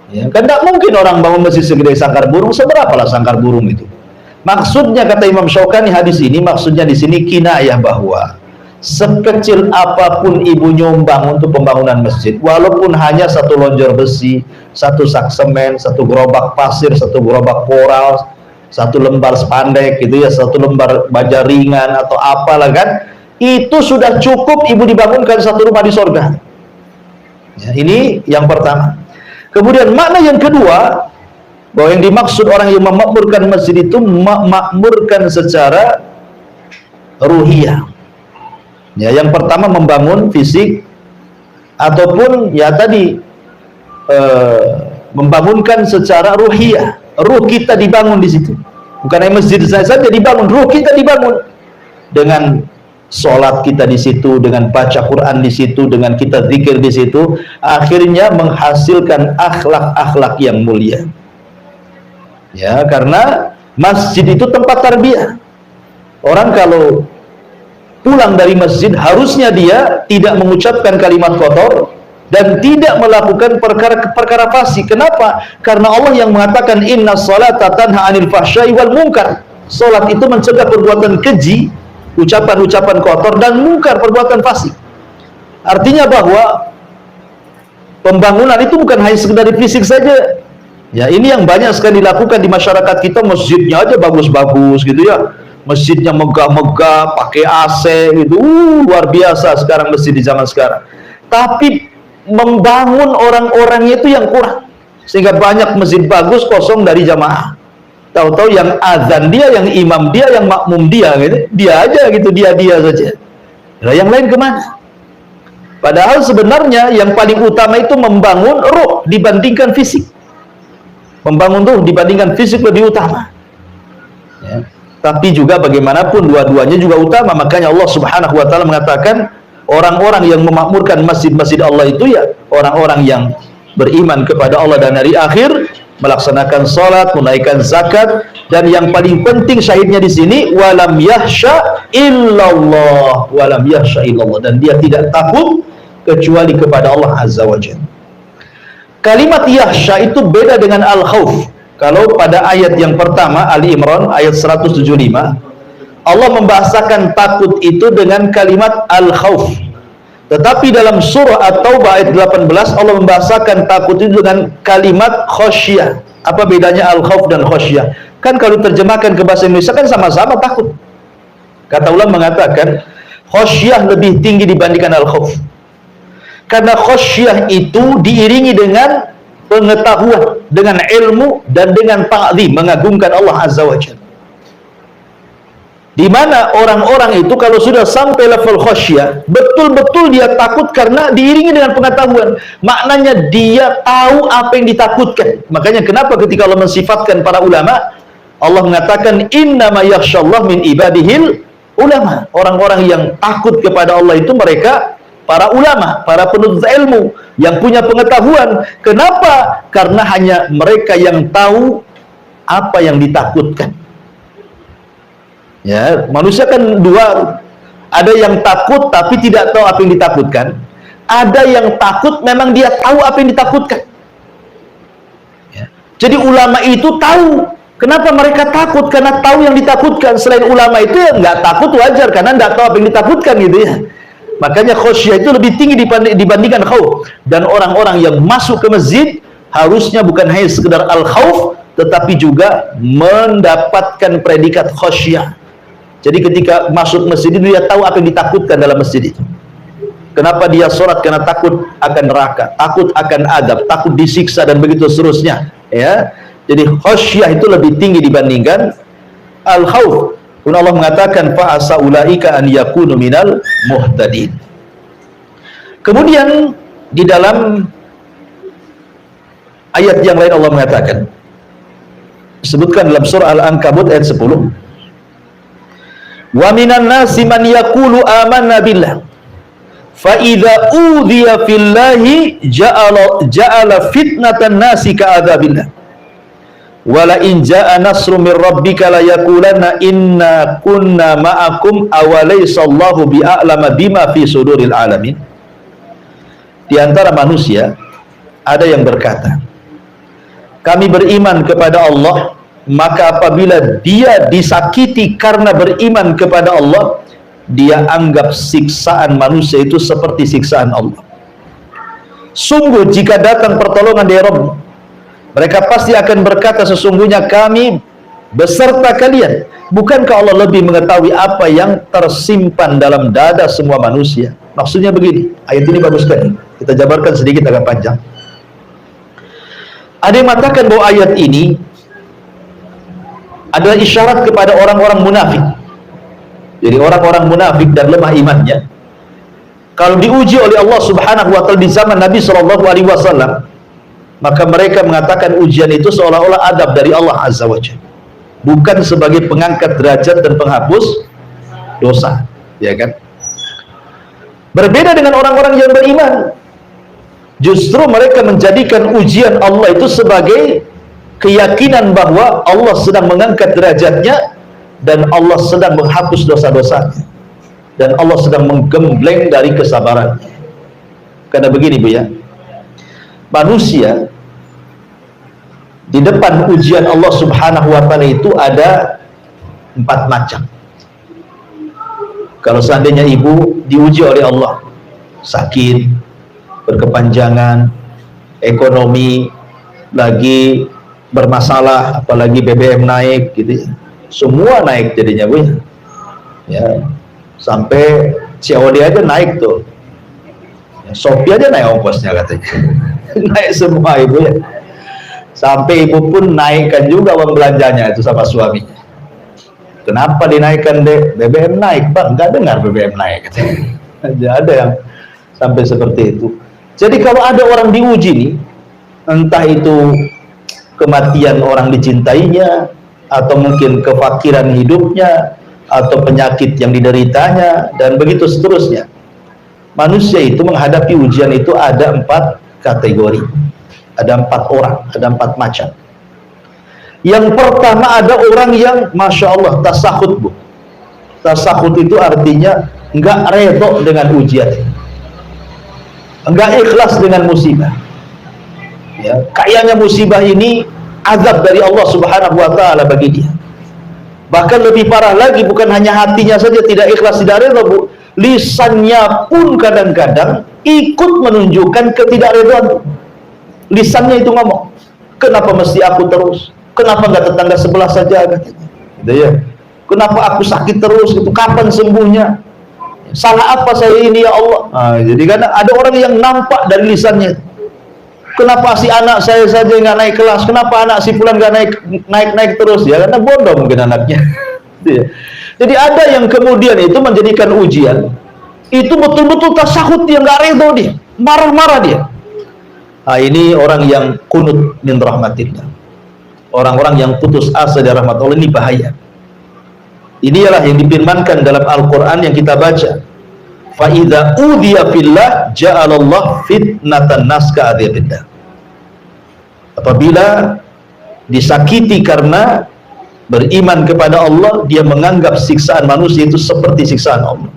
Ya, kan tidak mungkin orang bangun masjid segede sangkar burung. Seberapalah sangkar burung itu? Maksudnya kata Imam Syaukani hadis ini, maksudnya di sini kinayah bahwa sekecil apapun ibu nyumbang untuk pembangunan masjid, walaupun hanya satu lonjor besi, satu sak semen, satu gerobak pasir, satu gerobak koral, satu lembar spandek gitu ya, satu lembar baja ringan atau apalah kan, itu sudah cukup ibu dibangunkan satu rumah di surga. Ya, ini yang pertama. Kemudian makna yang kedua, bahwa yang dimaksud orang yang memakmurkan masjid itu memakmurkan secara ruhiyah. Ya, yang pertama membangun fisik, ataupun ya tadi membangunkan secara ruhiyah. Ruh kita dibangun di situ. Bukan hanya masjid saja dibangun, ruh kita dibangun dengan sholat kita di situ, dengan baca Quran di situ, dengan kita zikir di situ, akhirnya menghasilkan akhlak-akhlak yang mulia. Ya, karena masjid itu tempat tarbiyah. Orang kalau pulang dari masjid harusnya dia tidak mengucapkan kalimat kotor dan tidak melakukan perkara fasik. Kenapa? Karena Allah yang mengatakan inna sholata tanha 'anil fahsya'i wal munkar. Salat itu mencegah perbuatan keji, ucapan-ucapan kotor, dan mungkar, perbuatan fasik. Artinya bahwa pembangunan itu bukan hanya sekedar fisik saja. Ya, ini yang banyak sekali dilakukan di masyarakat kita. Masjidnya aja bagus-bagus gitu ya. Masjidnya megah-megah, pakai AC gitu. Luar biasa sekarang masjid di zaman sekarang. Tapi membangun orang-orangnya itu yang kurang. Sehingga banyak masjid bagus kosong dari jamaah. Tahu-tahu yang azan dia, yang imam dia, yang makmum dia gitu. Dia aja gitu, dia saja. Nah, yang lain kemana? Padahal sebenarnya yang paling utama itu membangun ruh dibandingkan fisik. Membangun ruh dibandingkan fisik lebih utama. Ya. Tapi juga bagaimanapun dua-duanya juga utama. Makanya Allah Subhanahu wa taala mengatakan orang-orang yang memakmurkan masjid-masjid Allah itu ya orang-orang yang beriman kepada Allah dan hari akhir, melaksanakan salat, menunaikan zakat, dan yang paling penting syahidnya di sini walam yahsya illallah, walam yahsya illallah, dan dia tidak takut kecuali kepada Allah Azza wa Jalla. Kalimat yahsya itu beda dengan al-khauf. Kalau pada ayat yang pertama Ali Imran ayat 175, Allah membahasakan takut itu dengan kalimat al-khauf. Tetapi dalam surah At-Taubah ayat 18 Allah membahasakan takut itu dengan kalimat khasyah. Apa bedanya al-khauf dan khasyah? Kan kalau terjemahkan ke bahasa Indonesia kan sama-sama takut. Kata ulama mengatakan khasyah lebih tinggi dibandingkan al-khauf. Karena khasyah itu diiringi dengan pengetahuan, dengan ilmu, dan dengan ta'zim, mengagungkan Allah Azza wa Jalla. Di mana orang-orang itu kalau sudah sampai level khasyah, betul-betul dia takut karena diiringi dengan pengetahuan. Maknanya dia tahu apa yang ditakutkan. Makanya kenapa ketika Allah mensifatkan para ulama, Allah mengatakan innama yakhsyallah min ibadihil ulama. Orang-orang yang takut kepada Allah itu mereka para ulama, para penuntut ilmu yang punya pengetahuan. Kenapa? Karena hanya mereka yang tahu apa yang ditakutkan. Ya, manusia kan dua, ada yang takut tapi tidak tahu apa yang ditakutkan. Ada yang takut, memang dia tahu apa yang ditakutkan. Ya. Jadi ulama itu tahu. Kenapa mereka takut? Karena tahu yang ditakutkan. Selain ulama itu ya nggak takut wajar, karena nggak tahu apa yang ditakutkan gitu ya. Makanya khasyah itu lebih tinggi dibandingkan khauf. Dan orang-orang yang masuk ke masjid harusnya bukan hanya sekedar al-khauf, tetapi juga mendapatkan predikat khasyah. Jadi ketika masuk masjid itu dia tahu apa yang ditakutkan dalam masjid itu. Kenapa dia sholat? Karena takut akan neraka, takut akan adab, takut disiksa dan begitu seterusnya. Ya, jadi khasyah itu lebih tinggi dibandingkan al-khauf. Kemudian Allah mengatakan fa asa ulaika an yakunu minal muhtadin. Kemudian di dalam ayat yang lain Allah mengatakan, disebutkan dalam surah Al-Ankabut ayat 10, wa minan nasi man yaqulu amanna billah fa idza udhiya fillahi ja'ala fitnatan nasi ka'adzabillah wala in ja'a nasrun min rabbika la yaqulanna inna kunna ma'akum awalaysa Allahu bi'a'lama bima fi suduril alamin. Di antara manusia ada yang berkata, kami beriman kepada Allah, maka apabila dia disakiti karena beriman kepada Allah, dia anggap siksaan manusia itu seperti siksaan Allah. Sungguh jika datang pertolongan dari Rabb, mereka pasti akan berkata, sesungguhnya kami beserta kalian. Bukankah Allah lebih mengetahui apa yang tersimpan dalam dada semua manusia? Maksudnya begini, ayat ini bagus sekali. Kita jabarkan sedikit, agak panjang. Ada yang mengatakan bahwa ayat ini adalah isyarat kepada orang-orang munafik. Jadi orang-orang munafik dan lemah imannya, kalau diuji oleh Allah Subhanahu wa taala di zaman Nabi SAW, maka mereka mengatakan ujian itu seolah-olah adab dari Allah Azza wa Jalla, bukan sebagai pengangkat derajat dan penghapus dosa, ya kan? Berbeda dengan orang-orang yang beriman, justru mereka menjadikan ujian Allah itu sebagai keyakinan bahwa Allah sedang mengangkat derajatnya dan Allah sedang menghapus dosa-dosanya dan Allah sedang menggembleng dari kesabarannya. Karena begini Bu ya, manusia di depan ujian Allah Subhanahu wa taala itu ada 4 macam. Kalau seandainya ibu diuji oleh Allah, sakit, berkepanjangan, ekonomi lagi bermasalah, apalagi BBM naik gitu, semua naik jadinya Bu ya, sampai COD aja naik tuh, Shopee aja naik ongkosnya katanya. Naik semua ibu ya, sampai ibu pun naikkan juga uang belanjanya itu sama suaminya. Kenapa dinaikkan deh? BBM naik Pak, nggak dengar BBM naik katanya. Ada yang sampai seperti itu. Jadi kalau ada orang diuji nih, entah itu kematian orang dicintainya, atau mungkin kefakiran hidupnya, atau penyakit yang dideritanya, dan begitu seterusnya. Manusia itu menghadapi ujian itu ada 4 kategori, ada 4 orang, ada 4 macam. Yang pertama ada orang yang Masya Allah tasakhut Bu. Tasakhut itu artinya enggak redho dengan ujian, enggak ikhlas dengan musibah ya, kayaknya musibah ini azab dari Allah Subhanahu wa taala bagi dia. Bahkan lebih parah lagi, bukan hanya hatinya saja tidak ikhlas, tidak redho Bu, lisannya pun kadang-kadang ikut menunjukkan ketidakredhoan. Lisannya itu ngomong, kenapa mesti aku terus, kenapa nggak tetangga sebelah saja katanya gitu ya, kenapa aku sakit terus, itu kapan sembuhnya, salah apa saya ini ya Allah. Jadi kan ada orang yang nampak dari lisannya, kenapa si anak saya saja nggak naik kelas, kenapa anak si fulan nggak naik terus, ya karena bodoh mungkin anaknya. Jadi ada yang kemudian itu menjadikan ujian itu betul-betul tasakhut, dia nggak redho, dia marah-marah dia. Ini orang yang kunut min rahmatillah, orang-orang yang putus asa dari rahmat Allah. Ini bahaya. Inilah yang difirmankan dalam Al-Quran yang kita baca, fa idza udhiya fillah ja'alallah fitnatan nas ka'adzabillah. Apabila disakiti karena beriman kepada Allah, dia menganggap siksaan manusia itu seperti siksaan Allah.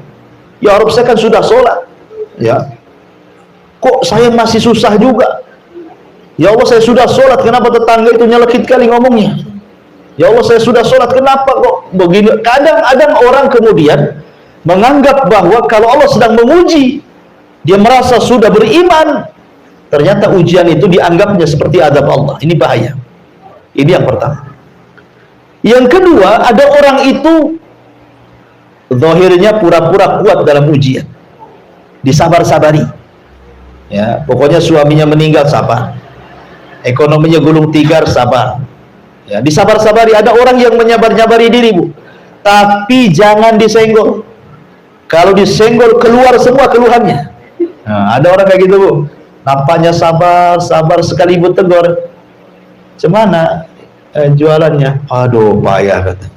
Ya Rabb, saya kan sudah sholat ya, kok saya masih susah juga. Ya Allah, saya sudah sholat, kenapa tetangga itu nyelekit kali ngomongnya? Ya Allah, saya sudah sholat, kenapa kok begini? Kadang-kadang orang kemudian menganggap bahwa kalau Allah sedang menguji, dia merasa sudah beriman, ternyata ujian itu dianggapnya seperti azab Allah. Ini bahaya. Ini yang pertama. Yang kedua, ada orang itu zahirnya pura-pura kuat dalam ujian, disabar-sabari. Ya, pokoknya suaminya meninggal, sabar. Ekonominya gulung tikar, sabar. Ya, disabar-sabari. Ada orang yang menyabar-nyabari diri, Bu. Tapi jangan disenggol. Kalau disenggol keluar semua keluhannya. Nah, ada orang kayak gitu, Bu. Nampaknya sabar, sabar, sekali ibu tegur, "Cemana jualannya?" "Aduh, payah," kata.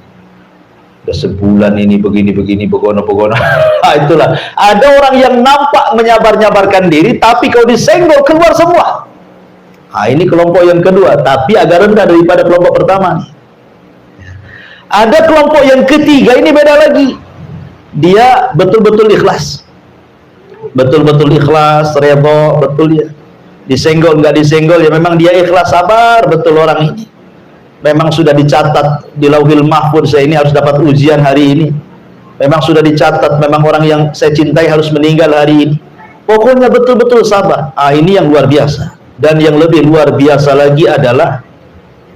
"Udah sebulan ini begini-begini, begono-begono." Itulah. Ada orang yang nampak menyabar-nyabarkan diri, tapi kalau disenggol keluar semua. Nah, ini kelompok yang kedua, tapi agak rendah daripada kelompok pertama nih. Ada kelompok yang ketiga, ini beda lagi. Dia betul-betul ikhlas. Betul-betul ikhlas, redha, betul ya. Disenggol nggak disenggol ya memang dia ikhlas, sabar betul orang ini. Memang sudah dicatat di Lauhil Mahfuz, saya ini harus dapat ujian hari ini. Memang sudah dicatat, memang orang yang saya cintai harus meninggal hari ini. Pokoknya betul-betul sabar. Ah, ini yang luar biasa. Dan yang lebih luar biasa lagi adalah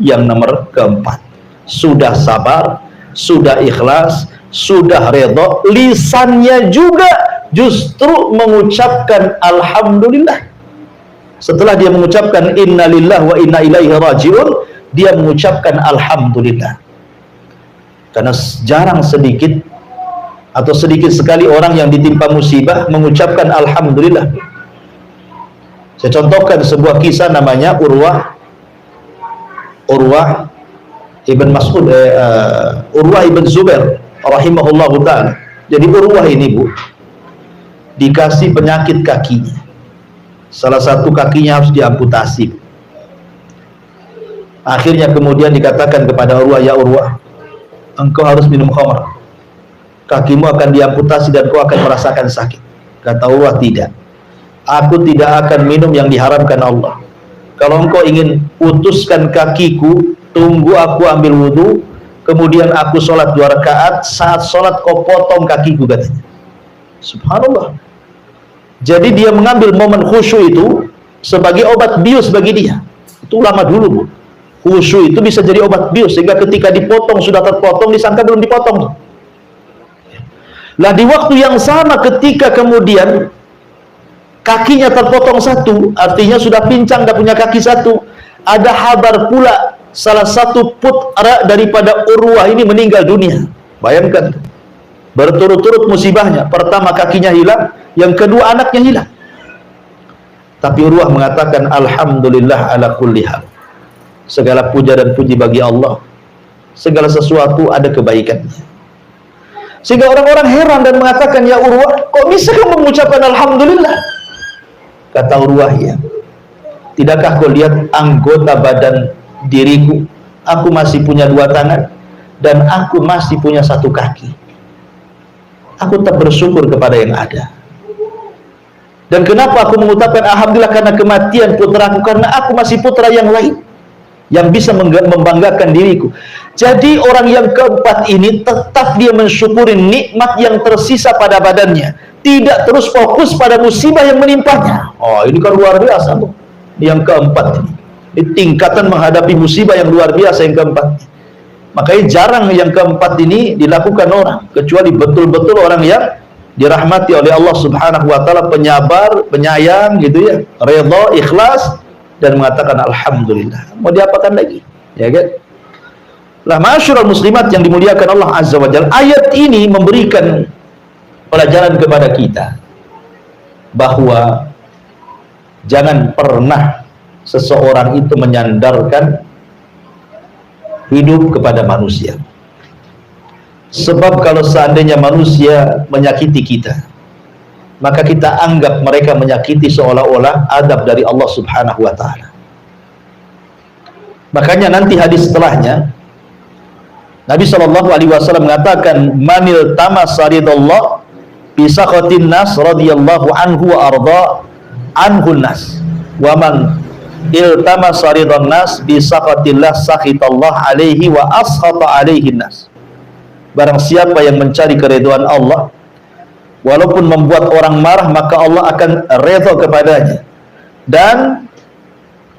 yang nomor keempat. Sudah sabar, sudah ikhlas, sudah redha, lisannya juga justru mengucapkan alhamdulillah. Setelah dia mengucapkan innalillahi wa inna ilaihi rajiun, dia mengucapkan alhamdulillah. Karena jarang sedikit atau sedikit sekali orang yang ditimpa musibah mengucapkan alhamdulillah. Saya contohkan sebuah kisah, namanya Urwah ibn Mas'ud, Urwah ibn Zubair rahimahullahu ta'ala. Jadi Urwah ini, Bu, dikasih penyakit kakinya. Salah satu kakinya harus diamputasi. Akhirnya kemudian dikatakan kepada Urwah, "Ya Urwah, engkau harus minum khamr. Kakimu akan diamputasi dan kau akan merasakan sakit." Kata Urwah, "Tidak. Aku tidak akan minum yang diharamkan Allah. Kalau engkau ingin putuskan kakiku, tunggu aku ambil wudhu, kemudian aku sholat 2 rakaat, saat sholat kau potong kakiku," katanya. Subhanallah. Jadi dia mengambil momen khusyuk itu sebagai obat bius bagi dia. Itu lama dulu, Bu. Khusyuk itu bisa jadi obat bius, sehingga ketika dipotong, sudah terpotong, disangka belum dipotong. Lah di waktu yang sama ketika kemudian kakinya terpotong satu, artinya sudah pincang, tidak punya kaki satu, ada kabar pula salah satu putra daripada Urwah ini meninggal dunia. Bayangkan, berturut-turut musibahnya. Pertama kakinya hilang, yang kedua anaknya hilang. Tapi Urwah mengatakan alhamdulillah ala kulli hal. Segala puja dan puji bagi Allah. Segala sesuatu ada kebaikannya. Sehingga orang-orang heran dan mengatakan, "Ya Urwah, kok bisa kamu mengucapkan alhamdulillah?" Kata Urwah, "Ya, tidakkah kau lihat anggota badan diriku? Aku masih punya 2 tangan dan aku masih punya 1 kaki. Aku tetap bersyukur kepada yang ada. Dan kenapa aku mengucapkan alhamdulillah? Karena kematian putraku, karena aku masih putra yang lain yang bisa membanggakan diriku." Jadi orang yang keempat ini tetap dia mensyukuri nikmat yang tersisa pada badannya, tidak terus fokus pada musibah yang menimpanya. Oh, ini kan luar biasa, Bu. Yang keempat ini tingkatan menghadapi musibah yang luar biasa yang keempat. Makanya jarang yang keempat ini dilakukan orang, kecuali betul-betul orang yang dirahmati oleh Allah Subhanahu wa taala, penyabar, penyayang gitu ya, redha, ikhlas, dan mengatakan alhamdulillah. Mau diapakan lagi? Ya kan? Lah, masyarul muslimat yang dimuliakan Allah Azza wa Jalla, ayat ini memberikan pelajaran kepada kita bahwa jangan pernah seseorang itu menyandarkan hidup kepada manusia. Sebab kalau seandainya manusia menyakiti kita, maka kita anggap mereka menyakiti seolah-olah adab dari Allah Subhanahu wa taala. Makanya nanti hadis setelahnya Nabi sallallahu alaihi wasallam mengatakan, "Manil tamas ridallah bi sakhatin nas radhiyallahu anhu wa arda, anhun nas wa man iltamasa ridhan nas bi sakhatillah sakhitallah alaihi wa askhata alaihi nas. Barang siapa yang mencari keridhaan Allah walaupun membuat orang marah, maka Allah akan redha kepadanya. Dan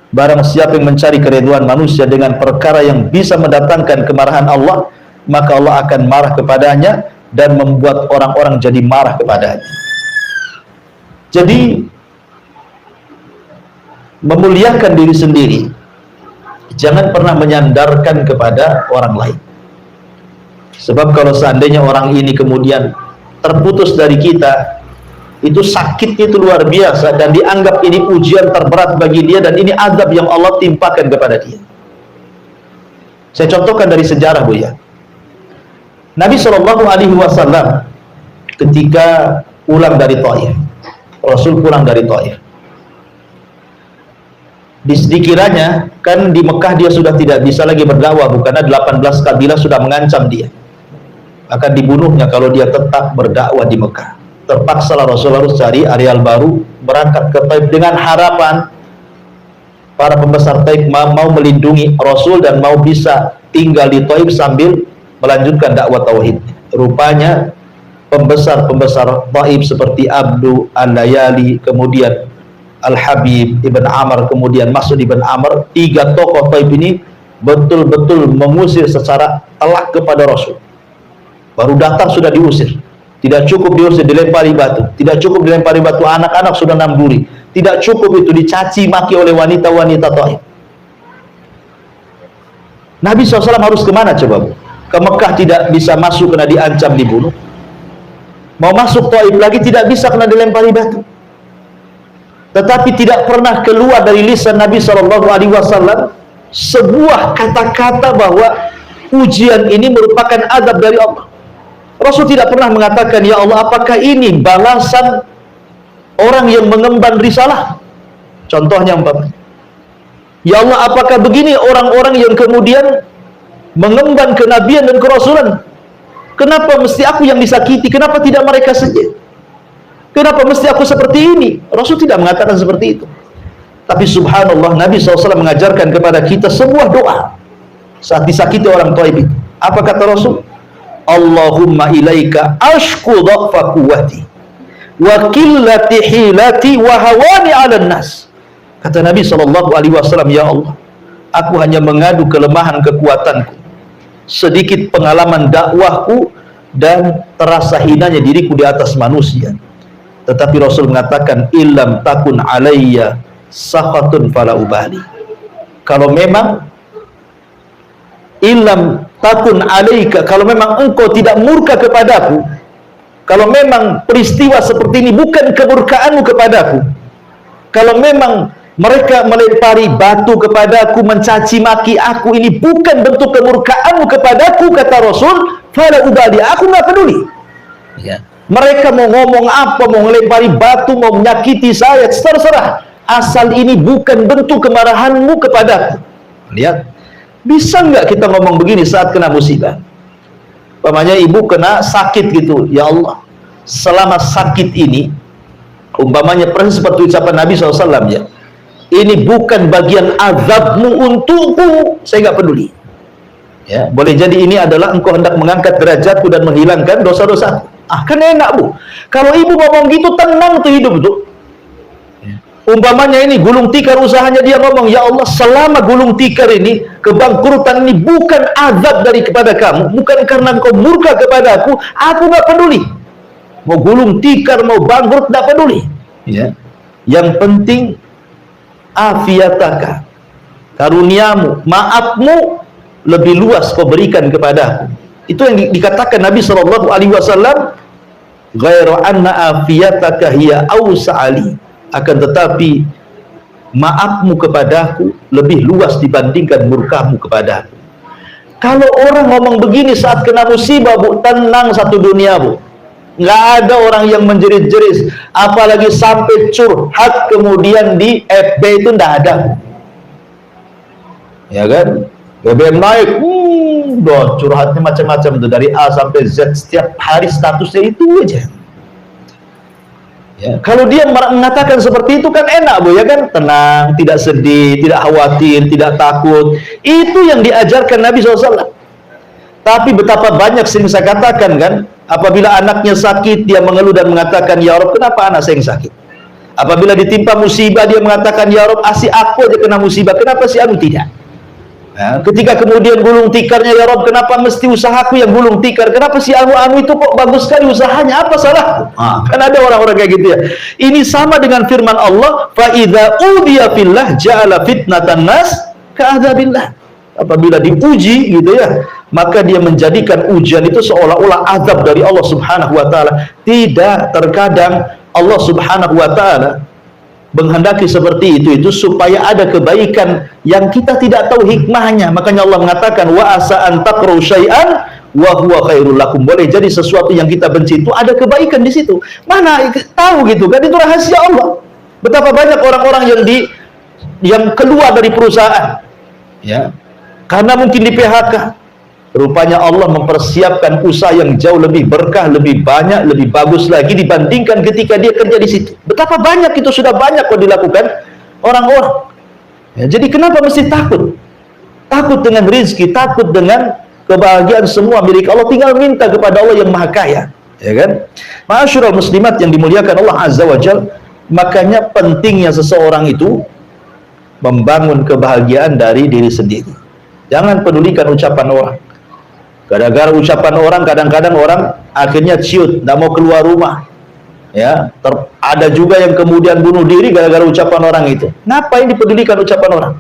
barang siapa yang mencari keridhaan manusia dengan perkara yang bisa mendatangkan kemarahan Allah, maka Allah akan marah kepadanya dan membuat orang-orang jadi marah kepadanya. Jadi memuliakan diri sendiri, jangan pernah menyandarkan kepada orang lain. Sebab kalau seandainya orang ini kemudian terputus dari kita, itu sakitnya itu luar biasa, dan dianggap ini ujian terberat bagi dia, dan ini azab yang Allah timpakan kepada dia. Saya contohkan dari sejarah, Bu ya. Nabi SAW ketika pulang dari Taif, Rasul pulang dari Taif, dikiranya kan di Mekah dia sudah tidak bisa lagi berdakwah, karena 18 kabilah sudah mengancam dia, akan dibunuhnya kalau dia tetap berdakwah di Mekah. Terpaksalah Rasul harus cari areal baru, berangkat ke Taif dengan harapan para pembesar Taif mau melindungi Rasul dan mau bisa tinggal di Taif sambil melanjutkan dakwah tauhid. Rupanya pembesar-pembesar Taif seperti Abdu Al-Layali, kemudian Al-Habib Ibn Amr, kemudian Mas'ud Ibn Amr, 3 tokoh Taif ini betul-betul mengusir secara telak kepada Rasul. Baru datang sudah diusir. Tidak cukup diusir, dilempari batu. Tidak cukup dilempari batu, anak-anak sudah namburi. Tidak cukup itu, dicaci maki oleh wanita-wanita Taif. Nabi SAW harus kemana coba, Bu? Ke Mekah tidak bisa masuk karena diancam dibunuh. Mau masuk Taif lagi tidak bisa karena dilempari batu. Tetapi tidak pernah keluar dari lisan Nabi SAW sebuah kata-kata bahwa ujian ini merupakan azab dari Allah. Rasul tidak pernah mengatakan, ya Allah, apakah ini balasan orang yang mengemban risalah? Contohnya umpamanya, ya Allah, apakah begini orang-orang yang kemudian mengemban kenabian dan kerasulan? Kenapa mesti aku yang disakiti? Kenapa tidak mereka saja? Kenapa mesti aku seperti ini? Rasul tidak mengatakan seperti itu. Tapi subhanallah, Nabi SAW mengajarkan kepada kita sebuah doa saat disakiti orang Taif. Apa kata Rasul? Allahumma ilaika ashku dha'fa quwwati wa qillati hilati wa hawani 'alan nas. Kata Nabi SAW, ya Allah, aku hanya mengadu kelemahan kekuatanku, sedikit pengalaman dakwahku, dan terasa hinanya diriku di atas manusia. Tetapi Rasul mengatakan, illam takun alayya sakhatun fala ubali. Kalau memang illam takun alaika, kalau memang engkau tidak murka kepadaku, kalau memang peristiwa seperti ini bukan kemurkaanmu kepadaku, kalau memang mereka melempari batu kepadaku, mencaci maki aku, ini bukan bentuk kemurkaanmu kepadaku, kata Rasul, fala ubali, aku nggak peduli. Ya. Mereka mau ngomong apa, mau melempari batu, mau menyakiti saya, terserah, asal ini bukan bentuk kemarahanmu kepadaku. Lihat, bisa nggak kita ngomong begini saat kena musibah? Umpamanya ibu kena sakit gitu, ya Allah, selama sakit ini, umpamanya persis seperti ucapan Nabi SAW, ya, ini bukan bagian azabmu untukku, saya nggak peduli. Ya, boleh jadi ini adalah engkau hendak mengangkat derajatku dan menghilangkan dosa-dosaku. Ah, kan enak, Bu. Kalau ibu ngomong gitu, tenang tuh hidup tuh. Umpamanya ini gulung tikar usahanya, dia ngomong, ya Allah, selama gulung tikar ini, kebangkrutan ini bukan azab dari kepada kamu, bukan karena engkau murka kepadaku, aku nggak peduli. Mau gulung tikar, mau bangkrut, nggak peduli. Ya. Yang penting afiataka, karuniamu, maafmu lebih luas kau berikan kepadaku. Itu yang dikatakan Nabi SAW, ghairu anna afiyataka hiya awsa'ali, akan tetapi maafmu kepadaku lebih luas dibandingkan murkamu kepadaku. Kalau orang ngomong begini saat kena musibah, Bu, tenang satu dunia, Bu. Nggak ada orang yang menjerit-jerit, apalagi sampai curhat kemudian di FB, itu nggak ada, Bu. Ya kan? BBM naik, curhatnya macam-macam itu, dari A sampai Z, setiap hari statusnya itu aja. Ya, kalau dia mengatakan seperti itu kan enak, Bu, ya kan? Tenang, tidak sedih, tidak khawatir, tidak takut. Itu yang diajarkan Nabi SAW. Tapi betapa banyak sering saya katakan kan, apabila anaknya sakit, dia mengeluh dan mengatakan, "Ya Rob, kenapa anak saya yang sakit?" Apabila ditimpa musibah, dia mengatakan, "Ya Rob, asi aku aja kena musibah, kenapa si anu tidak?" Nah, ketika kemudian gulung tikarnya, "Ya Rob, kenapa mesti usahaku yang gulung tikar? Kenapa si anu itu kok bagus sekali usahanya? Apa salahku?" Kan ada orang-orang kayak gitu ya. Ini sama dengan firman Allah, "Fa idza udiya fillah ja'ala fitnatan nas ka'adzabillah." Apabila diuji gitu ya, maka dia menjadikan ujian itu seolah-olah azab dari Allah Subhanahu wa taala. Tidak, terkadang Allah Subhanahu wa taala menghendaki seperti itu supaya ada kebaikan yang kita tidak tahu hikmahnya. Makanya Allah mengatakan, "Wa asa an taqru syai'an wa huwa khairul lakum." Boleh jadi sesuatu yang kita benci itu ada kebaikan di situ. Mana tahu gitu kan, itu rahasia Allah. Betapa banyak orang-orang yang keluar dari perusahaan ya, karena mungkin di PHK. Rupanya Allah mempersiapkan usaha yang jauh lebih berkah, lebih banyak, lebih bagus lagi dibandingkan ketika dia kerja di situ. Betapa banyak itu sudah banyak kok dilakukan orang-orang. Ya, jadi kenapa mesti takut? Takut dengan rezeki, takut dengan kebahagiaan semua milik Allah. Tinggal minta kepada Allah yang Maha Kaya, ya kan? Ma'asyiral muslimat yang dimuliakan Allah Azza wa Jalla, makanya pentingnya seseorang itu membangun kebahagiaan dari diri sendiri. Jangan pedulikan ucapan orang. Gara-gara ucapan orang, kadang-kadang orang akhirnya ciut, tidak mau keluar rumah. Ya, ada juga yang kemudian bunuh diri gara-gara ucapan orang itu. Ngapain dipedulikan ucapan orang?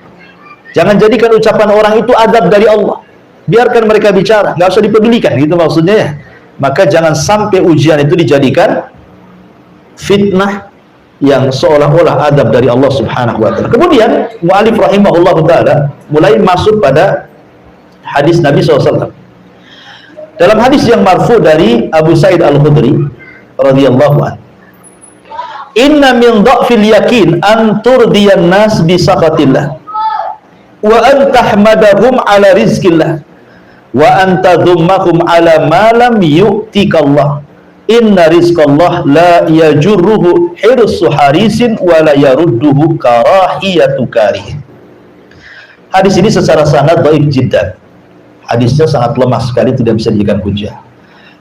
Jangan jadikan ucapan orang itu adab dari Allah. Biarkan mereka bicara, nggak usah dipedulikan, gitu maksudnya ya. Maka jangan sampai ujian itu dijadikan fitnah yang seolah-olah adab dari Allah Subhanahu wa taala. Kemudian mu'alif rahimahullahu taala mulai masuk pada hadis Nabi SAW. Dalam hadis yang marfu dari Abu Sa'id Al-Khudri radhiyallahu anhu, "Inna min dha'fil yakin an turdiyan nas bi sakhatillah wa an tahmadahum ala rizqillah wa an tadhummahum ala ma lam yu'tikallah. Inna rizqallah la yajurruhu hirsu harisin wa la yarudduhu karahiyatu karihin." Hadis ini secara sanad dhaif jiddan. Hadisnya sangat lemah sekali, tidak bisa dijadikan hujah.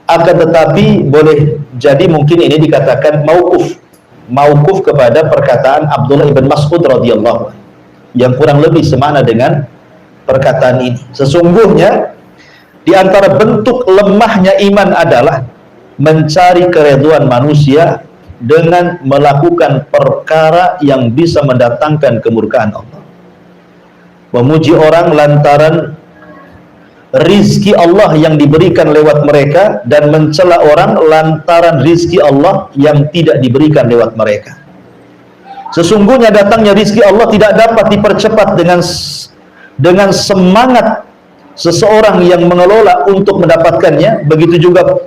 Akan tetapi boleh jadi mungkin ini dikatakan mauquf kepada perkataan Abdullah ibn Mas'ud radhiyallahu anhu, yang kurang lebih semana dengan perkataan ini. Sesungguhnya di antara bentuk lemahnya iman adalah mencari keridhaan manusia dengan melakukan perkara yang bisa mendatangkan kemurkaan Allah. Memuji orang lantaran rizki Allah yang diberikan lewat mereka, dan mencela orang lantaran rizki Allah yang tidak diberikan lewat mereka. Sesungguhnya datangnya rizki Allah tidak dapat dipercepat dengan semangat seseorang yang mengelola untuk mendapatkannya, begitu juga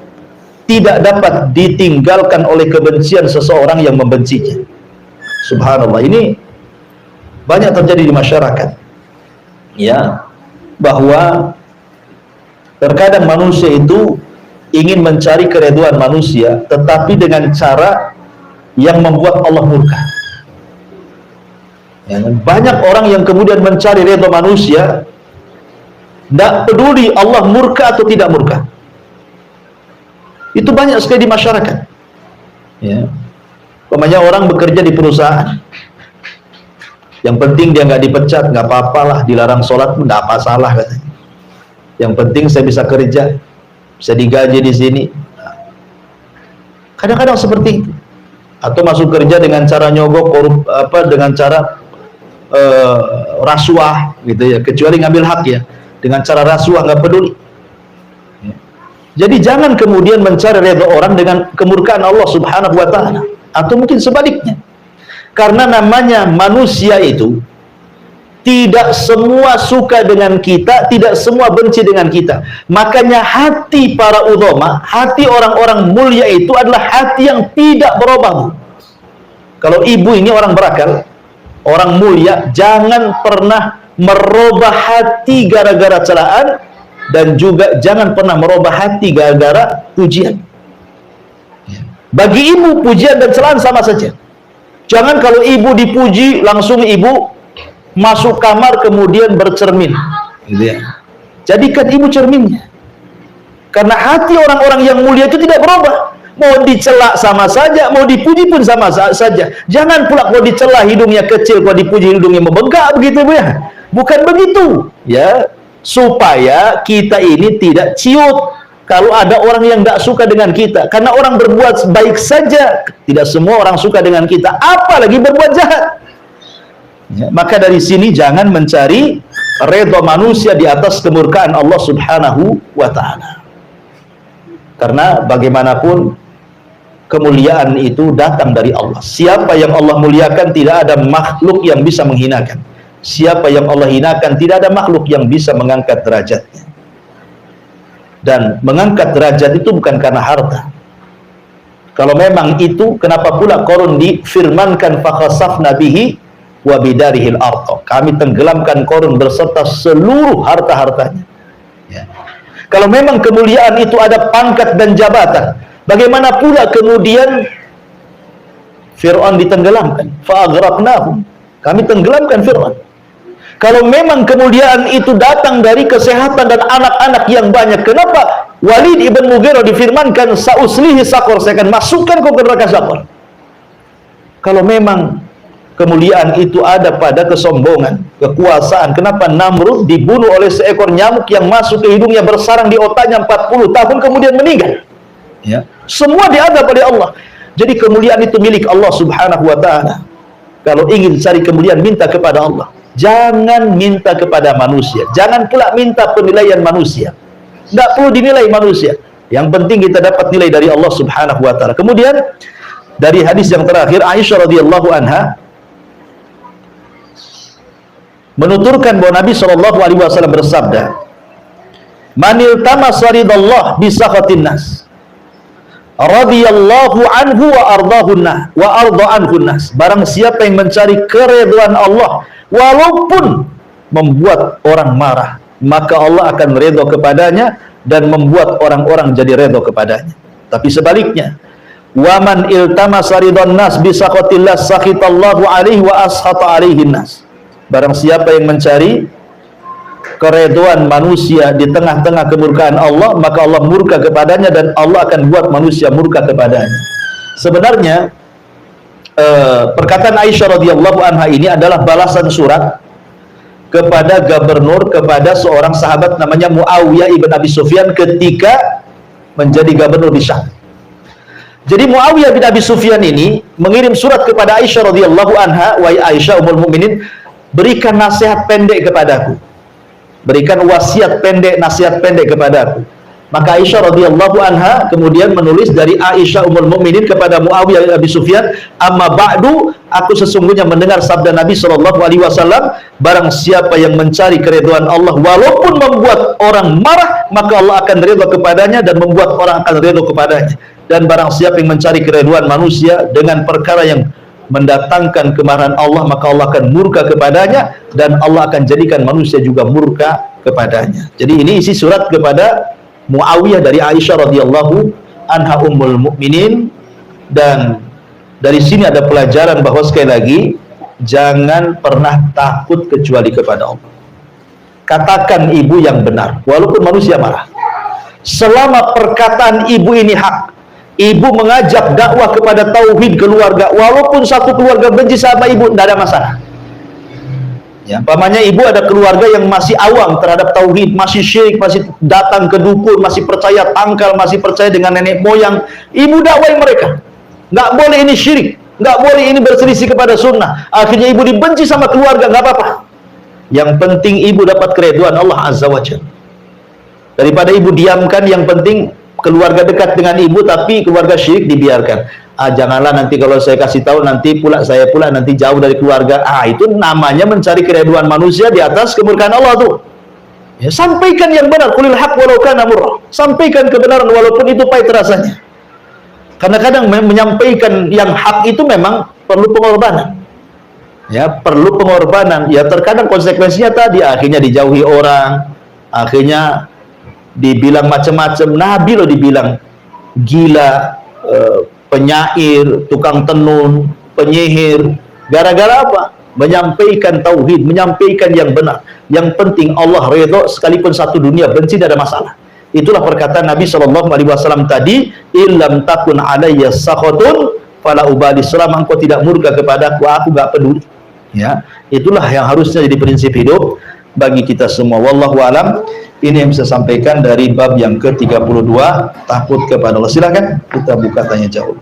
tidak dapat ditinggalkan oleh kebencian seseorang yang membencinya. Subhanallah, ini banyak terjadi di masyarakat ya, bahwa terkadang manusia itu ingin mencari keridhaan manusia, tetapi dengan cara yang membuat Allah murka. Ya, banyak orang yang kemudian mencari ridha manusia, tidak peduli Allah murka atau tidak murka. Itu banyak sekali di masyarakat. Ya, umpamanya orang bekerja di perusahaan, yang penting dia nggak dipecat, nggak apa-apalah, dilarang sholat pun nggak apa salah katanya. Yang penting saya bisa kerja, bisa digaji di sini. Kadang-kadang seperti itu. Atau masuk kerja dengan cara nyogok, dengan cara rasuah, gitu ya. Kecuali ngambil hak ya, dengan cara rasuah nggak peduli. Jadi jangan kemudian mencari redha orang dengan kemurkaan Allah Subhanahu wa taala, atau mungkin sebaliknya. Karena namanya manusia itu tidak semua suka dengan kita, tidak semua benci dengan kita. Makanya hati para ulama, hati orang-orang mulia itu adalah hati yang tidak berubah. Kalau ibu ini orang berakal, orang mulia, jangan pernah merubah hati gara-gara celaan, dan juga jangan pernah merubah hati gara-gara pujian. Bagi ibu pujian dan celaan sama saja. Jangan kalau ibu dipuji langsung ibu masuk kamar kemudian bercermin, gitu ya. Jadikan ibu cerminnya. Karena hati orang-orang yang mulia itu tidak berubah. Mau dicela sama saja, mau dipuji pun sama saja. Jangan pula kalau dicela hidungnya kecil, kalau dipuji hidungnya membengkak, begitu Bu ya. Bukan begitu, ya. Supaya kita ini tidak ciut kalau ada orang yang tidak suka dengan kita. Karena orang berbuat baik saja, tidak semua orang suka dengan kita, apalagi berbuat jahat. Ya, maka dari sini jangan mencari redha manusia di atas kemurkaan Allah Subhanahu wa ta'ala. Karena bagaimanapun kemuliaan itu datang dari Allah. Siapa yang Allah muliakan, tidak ada makhluk yang bisa menghinakan. Siapa yang Allah hinakan, tidak ada makhluk yang bisa mengangkat derajatnya. Dan mengangkat derajat itu bukan karena harta. Kalau memang itu, kenapa pula Qarun difirmankan fakhasafna bihi wa bidarihil ardh. Kami tenggelamkan Qarun berserta seluruh harta-hartanya. Ya. Kalau memang kemuliaan itu ada pangkat dan jabatan, bagaimana pula kemudian Fir'aun ditenggelamkan? Fa'aghraqnahum. Kami tenggelamkan Fir'aun. Kalau memang kemuliaan itu datang dari kesehatan dan anak-anak yang banyak, kenapa Walid ibn Mughirah difirmankan sa'uslihi saqar, saya akan masukkan kau ke neraka saqar? Kalau memang kemuliaan itu ada pada kesombongan, kekuasaan, kenapa Namrud dibunuh oleh seekor nyamuk yang masuk ke hidungnya, bersarang di otaknya 40 tahun kemudian meninggal? Ya. Semua diadab oleh Allah. Jadi kemuliaan itu milik Allah Subhanahu wa ta'ala. Kalau ingin cari kemuliaan, minta kepada Allah. Jangan minta kepada manusia. Jangan pula minta penilaian manusia. Tidak perlu dinilai manusia. Yang penting kita dapat nilai dari Allah Subhanahu wa ta'ala. Kemudian dari hadis yang terakhir, Aisyah radhiyallahu anha menuturkan bahwa Nabi SAW bersabda, "Manil tamasa ridallah bisakhatin nas, radhiyallahu anhu wa arda anhu nas." Barang siapa yang mencari keridhaan Allah walaupun membuat orang marah, maka Allah akan redha kepadanya dan membuat orang-orang jadi redha kepadanya. Tapi sebaliknya, wa man iltamasa ridwan nas bi sakhatillah sakhitallahu alaihi wa ashata alaihi nas. Barang siapa yang mencari keridhaan manusia di tengah-tengah kemurkaan Allah, maka Allah murka kepadanya dan Allah akan buat manusia murka kepadanya. Sebenarnya perkataan Aisyah radhiyallahu anha ini adalah balasan surat kepada gubernur, kepada seorang sahabat namanya Muawiyah ibn Abi Sufyan ketika menjadi gubernur di Syam. Jadi Muawiyah bin Abi Sufyan ini mengirim surat kepada Aisyah radhiyallahu anha, "Wahai Aisyah ummul mukminin, berikan nasihat pendek kepadaku. Berikan wasiat pendek, nasihat pendek kepadaku." Maka Aisyah radhiyallahu anha kemudian menulis dari Aisyah ummul mukminin kepada Muawiyah bin Abi Sufyan, "Amma ba'du, aku sesungguhnya mendengar sabda Nabi sallallahu alaihi wasallam, barang siapa yang mencari keridhaan Allah walaupun membuat orang marah, maka Allah akan redha kepadanya dan membuat orang akan redha kepadanya. Dan barang siapa yang mencari keridhaan manusia dengan perkara yang mendatangkan kemarahan Allah, maka Allah akan murka kepadanya dan Allah akan jadikan manusia juga murka kepadanya." Jadi ini isi surat kepada Muawiyah dari Aisyah radhiyallahu anha ummul mukminin. Dan dari sini ada pelajaran bahwa sekali lagi jangan pernah takut kecuali kepada Allah. Katakan ibu yang benar walaupun manusia marah. Selama perkataan ibu ini hak, ibu mengajak dakwah kepada tauhid keluarga, walaupun satu keluarga benci sama ibu, tidak ada masalah. Ya, umpamanya ibu ada keluarga yang masih awam terhadap tauhid, masih syirik, masih datang ke dukun, masih percaya tangkal, masih percaya dengan nenek moyang, ibu dakwai mereka. Nggak boleh ini syirik, nggak boleh ini berselisih kepada sunnah. Akhirnya ibu dibenci sama keluarga, nggak apa-apa. Yang penting ibu dapat keridhaan Allah Azza wa Jalla. Daripada ibu diamkan, yang penting keluarga dekat dengan ibu tapi keluarga syirik dibiarkan. Janganlah nanti kalau saya kasih tahu nanti pula saya pula nanti jauh dari keluarga. Itu namanya mencari keridhaan manusia di atas kemurkaan Allah tuh. Ya, sampaikan yang benar, qulil haq walau kana murra. Sampaikan kebenaran walaupun itu pahit rasanya. Karena kadang menyampaikan yang hak itu memang perlu pengorbanan. Ya, perlu pengorbanan. Ya, terkadang konsekuensinya tadi akhirnya dijauhi orang, akhirnya dibilang macam-macam. Nabi loh dibilang gila, penyair, tukang tenun, penyihir. Gara-gara apa? Menyampaikan tauhid, menyampaikan yang benar. Yang penting Allah redha, sekalipun satu dunia benci, tidak ada masalah. Itulah perkataan Nabi SAW tadi, illam takun alayya sakhotun fala ubali, selama engkau tidak murka kepadaku, aku gak peduli. Ya, itulah yang harusnya jadi prinsip hidup bagi kita semua. Wallahu alam. Ini yang bisa sampaikan dari bab yang ke-32, takut kepada Allah. Silakan kita buka tanya jawab.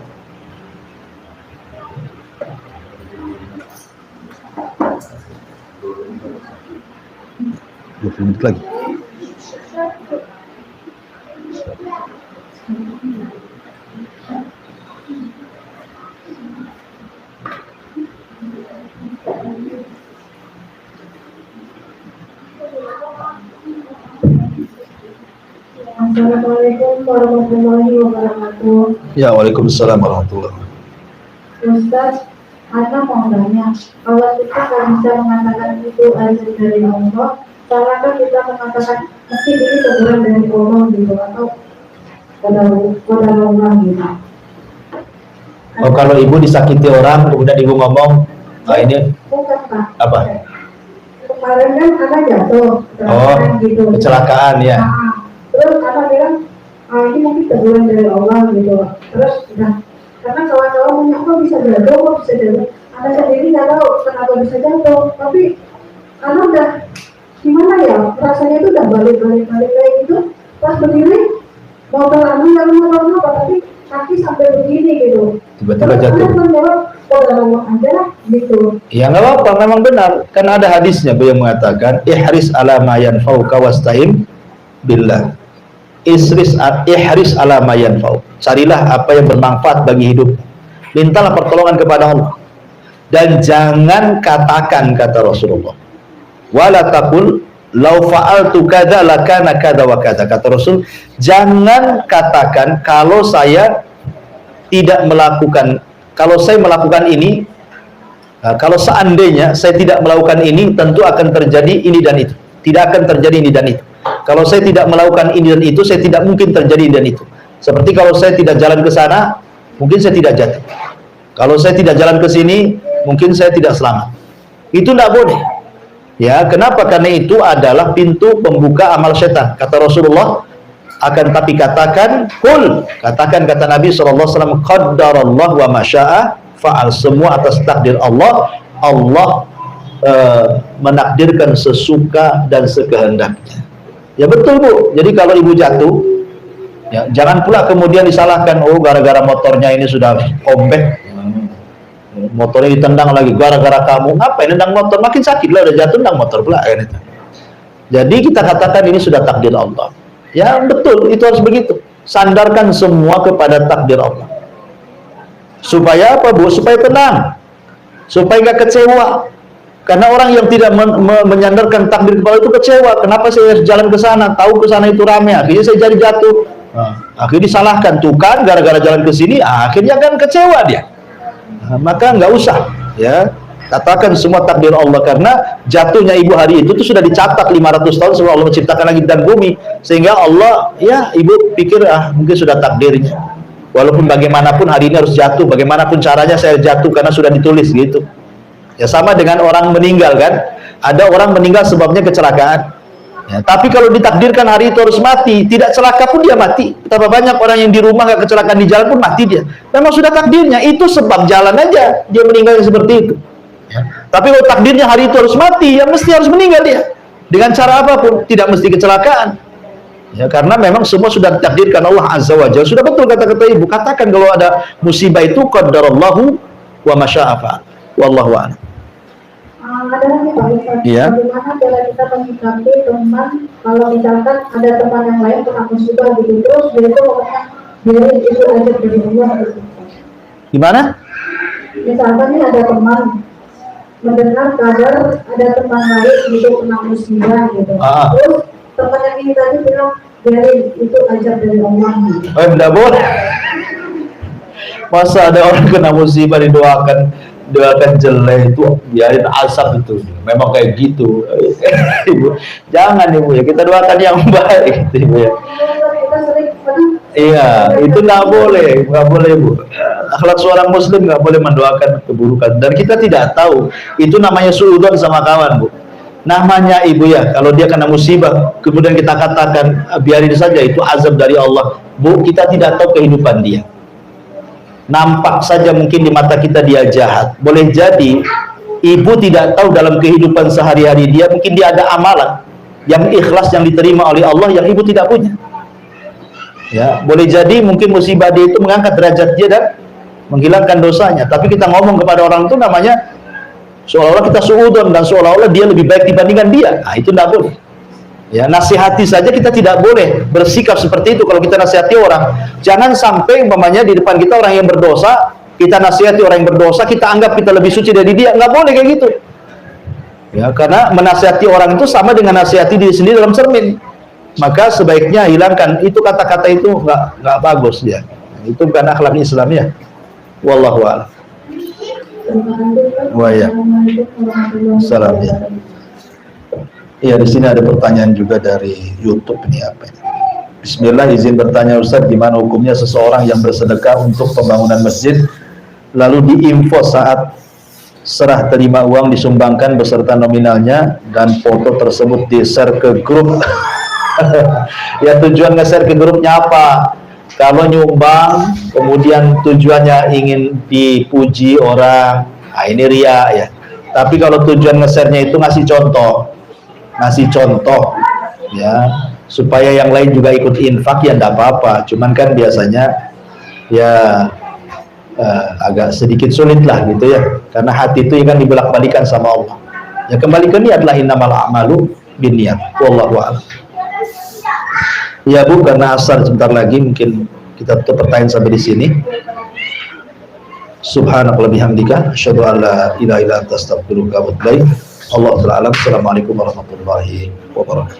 20 menit lagi. Assalamualaikum warahmatullahi wabarakatuh. Ya, waalaikumsalam warahmatullahi wabarakatuh. Ustaz, Ana mau tanya, kalau kita nggak bisa mengatakan itu azab dari Allah, salahkah kita mengatakan mungkin ini teguran dari Allah gitu, atau pada Allah gitu? Oh, kalau ibu disakiti orang, kemudian ibu ngomong, ah ini Bukan Pak. apa? Kemarin kan Ana jatuh, gitu. Kecelakaan ya. Nah, terus Ana bilang, ini mungkin teguran dari Allah gitu. Terus udah, karena kawan-kawan punya kok bisa jatuh. Ana sendiri nggak tahu kenapa bisa jatuh, tapi Ana udah gimana ya, rasanya itu udah balik kayak gitu. Pas berdiri, mau berani nggak apa, tapi kaki sampai begini gitu. Tiba-tiba jatuh. Allah aja gitu. Ya nggak apa-apa, memang benar. Kan ada hadisnya beliau mengatakan, ihris ala ma yanfa'uka wasta'in billah. Ihris ala ma yanfa'uk. Carilah apa yang bermanfaat bagi hidup. Mintalah pertolongan kepada Allah. Dan jangan katakan, kata Rasulullah, wala taqul law fa'altu kadza lakana kadza wa kadza. Kata Rasul, jangan katakan kalau saya tidak melakukan, kalau saya melakukan ini, kalau seandainya saya tidak melakukan ini, tentu akan terjadi ini dan itu. Tidak akan terjadi ini dan itu. Kalau saya tidak melakukan ini dan itu, saya tidak mungkin terjadi ini dan itu. Seperti kalau saya tidak jalan ke sana, mungkin saya tidak jatuh. Kalau saya tidak jalan ke sini, mungkin saya tidak selamat. Itu tidak boleh. Ya, kenapa? Karena itu adalah pintu pembuka amal setan. Kata Rasulullah, akan tapi katakan, kul, katakan, kata Nabi SAW, qaddarallah wa masya'a fa'al. Semua atas takdir Allah. Allah menakdirkan sesuka dan sekehendaknya. Ya betul Bu. Jadi kalau ibu jatuh, ya, jangan pula kemudian disalahkan, oh gara-gara motornya ini sudah ombek, motornya ditendang lagi gara-gara kamu. Ngapain nendang motor? Makin sakit lah, udah jatuh nendang motor pula kan itu. Jadi kita katakan ini sudah takdir Allah. Ya betul, itu harus begitu. Sandarkan semua kepada takdir Allah. Supaya apa Bu? Supaya tenang, supaya nggak kecewa. Karena orang yang tidak menyandarkan takdir kepada itu kecewa. Kenapa saya harus jalan ke sana? Tahu ke sana itu ramai, akhirnya saya jadi jatuh. Akhirnya disalahkan, tuh kan gara-gara jalan ke sini, akhirnya kan kecewa dia. Maka nggak usah, ya. Katakan semua takdir Allah, karena jatuhnya ibu hari itu tuh sudah dicatat 500 tahun sebelum Allah menciptakan langit dan bumi. Sehingga Allah, ya ibu pikir mungkin sudah takdirnya. Walaupun bagaimanapun hari ini harus jatuh, bagaimanapun caranya saya jatuh karena sudah ditulis gitu. Ya sama dengan orang meninggal kan. Ada orang meninggal sebabnya kecelakaan. Ya, tapi kalau ditakdirkan hari itu harus mati, tidak celaka pun dia mati. Betapa banyak orang yang di rumah gak kecelakaan di jalan pun mati dia. Memang sudah takdirnya, itu sebab jalan aja dia meninggal seperti itu. Ya. Tapi kalau takdirnya hari itu harus mati, ya mesti harus meninggal dia. Dengan cara apapun, tidak mesti kecelakaan. Ya, karena memang semua sudah ditakdirkan Allah Azza wa Jalla. Sudah betul kata-kata ibu. Katakan kalau ada musibah itu qaddarallahu wa masya'a fa'al. Wallahu a'lam. Ada lagi Pak Ustaz, Iya. bagaimana cara kita menyikapi teman kalau misalkan ada teman yang lain kena musibah gitu, terus dia itu pokoknya biarin itu aja dari Allah gitu. Gimana? Misalkan nih ada teman mendengar kabar ada teman lain gitu kena musibah gitu, terus teman yang ini tadi bilang biarin itu aja dari Allah gitu. Enggak boleh. Masa ada orang kena musibah didoakan jelek, itu biarin asap itu. Memang kayak gitu. Ibu, jangan ibu ya, kita doakan yang baik gitu, ibu ya. Kita sering Iya, itu nggak boleh, Bu. Akhlak seorang Muslim nggak boleh mendoakan keburukan. Dan kita tidak tahu itu namanya suudzon sama kawan, Bu. Namanya ibu ya, kalau dia kena musibah, kemudian kita katakan biarin saja itu azab dari Allah. Bu, kita tidak tahu kehidupan dia. Nampak saja mungkin di mata kita dia jahat. Boleh jadi ibu tidak tahu dalam kehidupan sehari-hari dia mungkin dia ada amalan yang ikhlas yang diterima oleh Allah yang ibu tidak punya. Ya, boleh jadi mungkin musibah dia itu mengangkat derajat dia dan menghilangkan dosanya. Tapi kita ngomong kepada orang itu namanya seolah-olah kita suudzon dan seolah-olah dia lebih baik dibandingkan dia. Nah, itu tidak boleh. Ya, nasihati saja kita tidak boleh bersikap seperti itu kalau kita nasihati orang. Jangan sampai umpamanya di depan kita orang yang berdosa, kita nasihati orang yang berdosa, kita anggap kita lebih suci dari dia. Nggak boleh kayak gitu. Ya, karena menasihati orang itu sama dengan nasihati diri sendiri dalam cermin. Maka sebaiknya hilangkan itu kata-kata itu nggak bagus ya. Itu bukan akhlak Islam ya. Wallahu a'lam. Terima kasih, Pak. Wah, ya. Assalamualaikum warahmatullahi Salam, ya. wabarakatuh. Iya, di sini ada pertanyaan juga dari YouTube ini apa ini? Bismillah, izin bertanya Ustadz, gimana hukumnya seseorang yang bersedekah untuk pembangunan masjid lalu diinfo saat serah terima uang disumbangkan beserta nominalnya dan foto tersebut di-share ke grup. Ya, tujuan nge-share ke grupnya apa? Kalau nyumbang kemudian tujuannya ingin dipuji orang, nah ini ria ya. Tapi kalau tujuan nge-share-nya itu ngasih contoh ya, supaya yang lain juga ikut infak ya enggak apa-apa. Cuman kan biasanya ya agak sedikit sulit lah gitu ya, karena hati itu kan dibolak-balikan sama Allah. Ya kembali ke niat lah, innamal a'malu binniyat. Wallahu a'lam. Ya Bu, karena asar sebentar lagi mungkin kita tutup pertanyaan sampai di sini. Subhanallah bihamdika asyhadu an la ilaha illa anta astaghfiruka wa atubu ilaik. Allahu ta'ala alam. Assalamualaikum warahmatullahi wabarakatuh.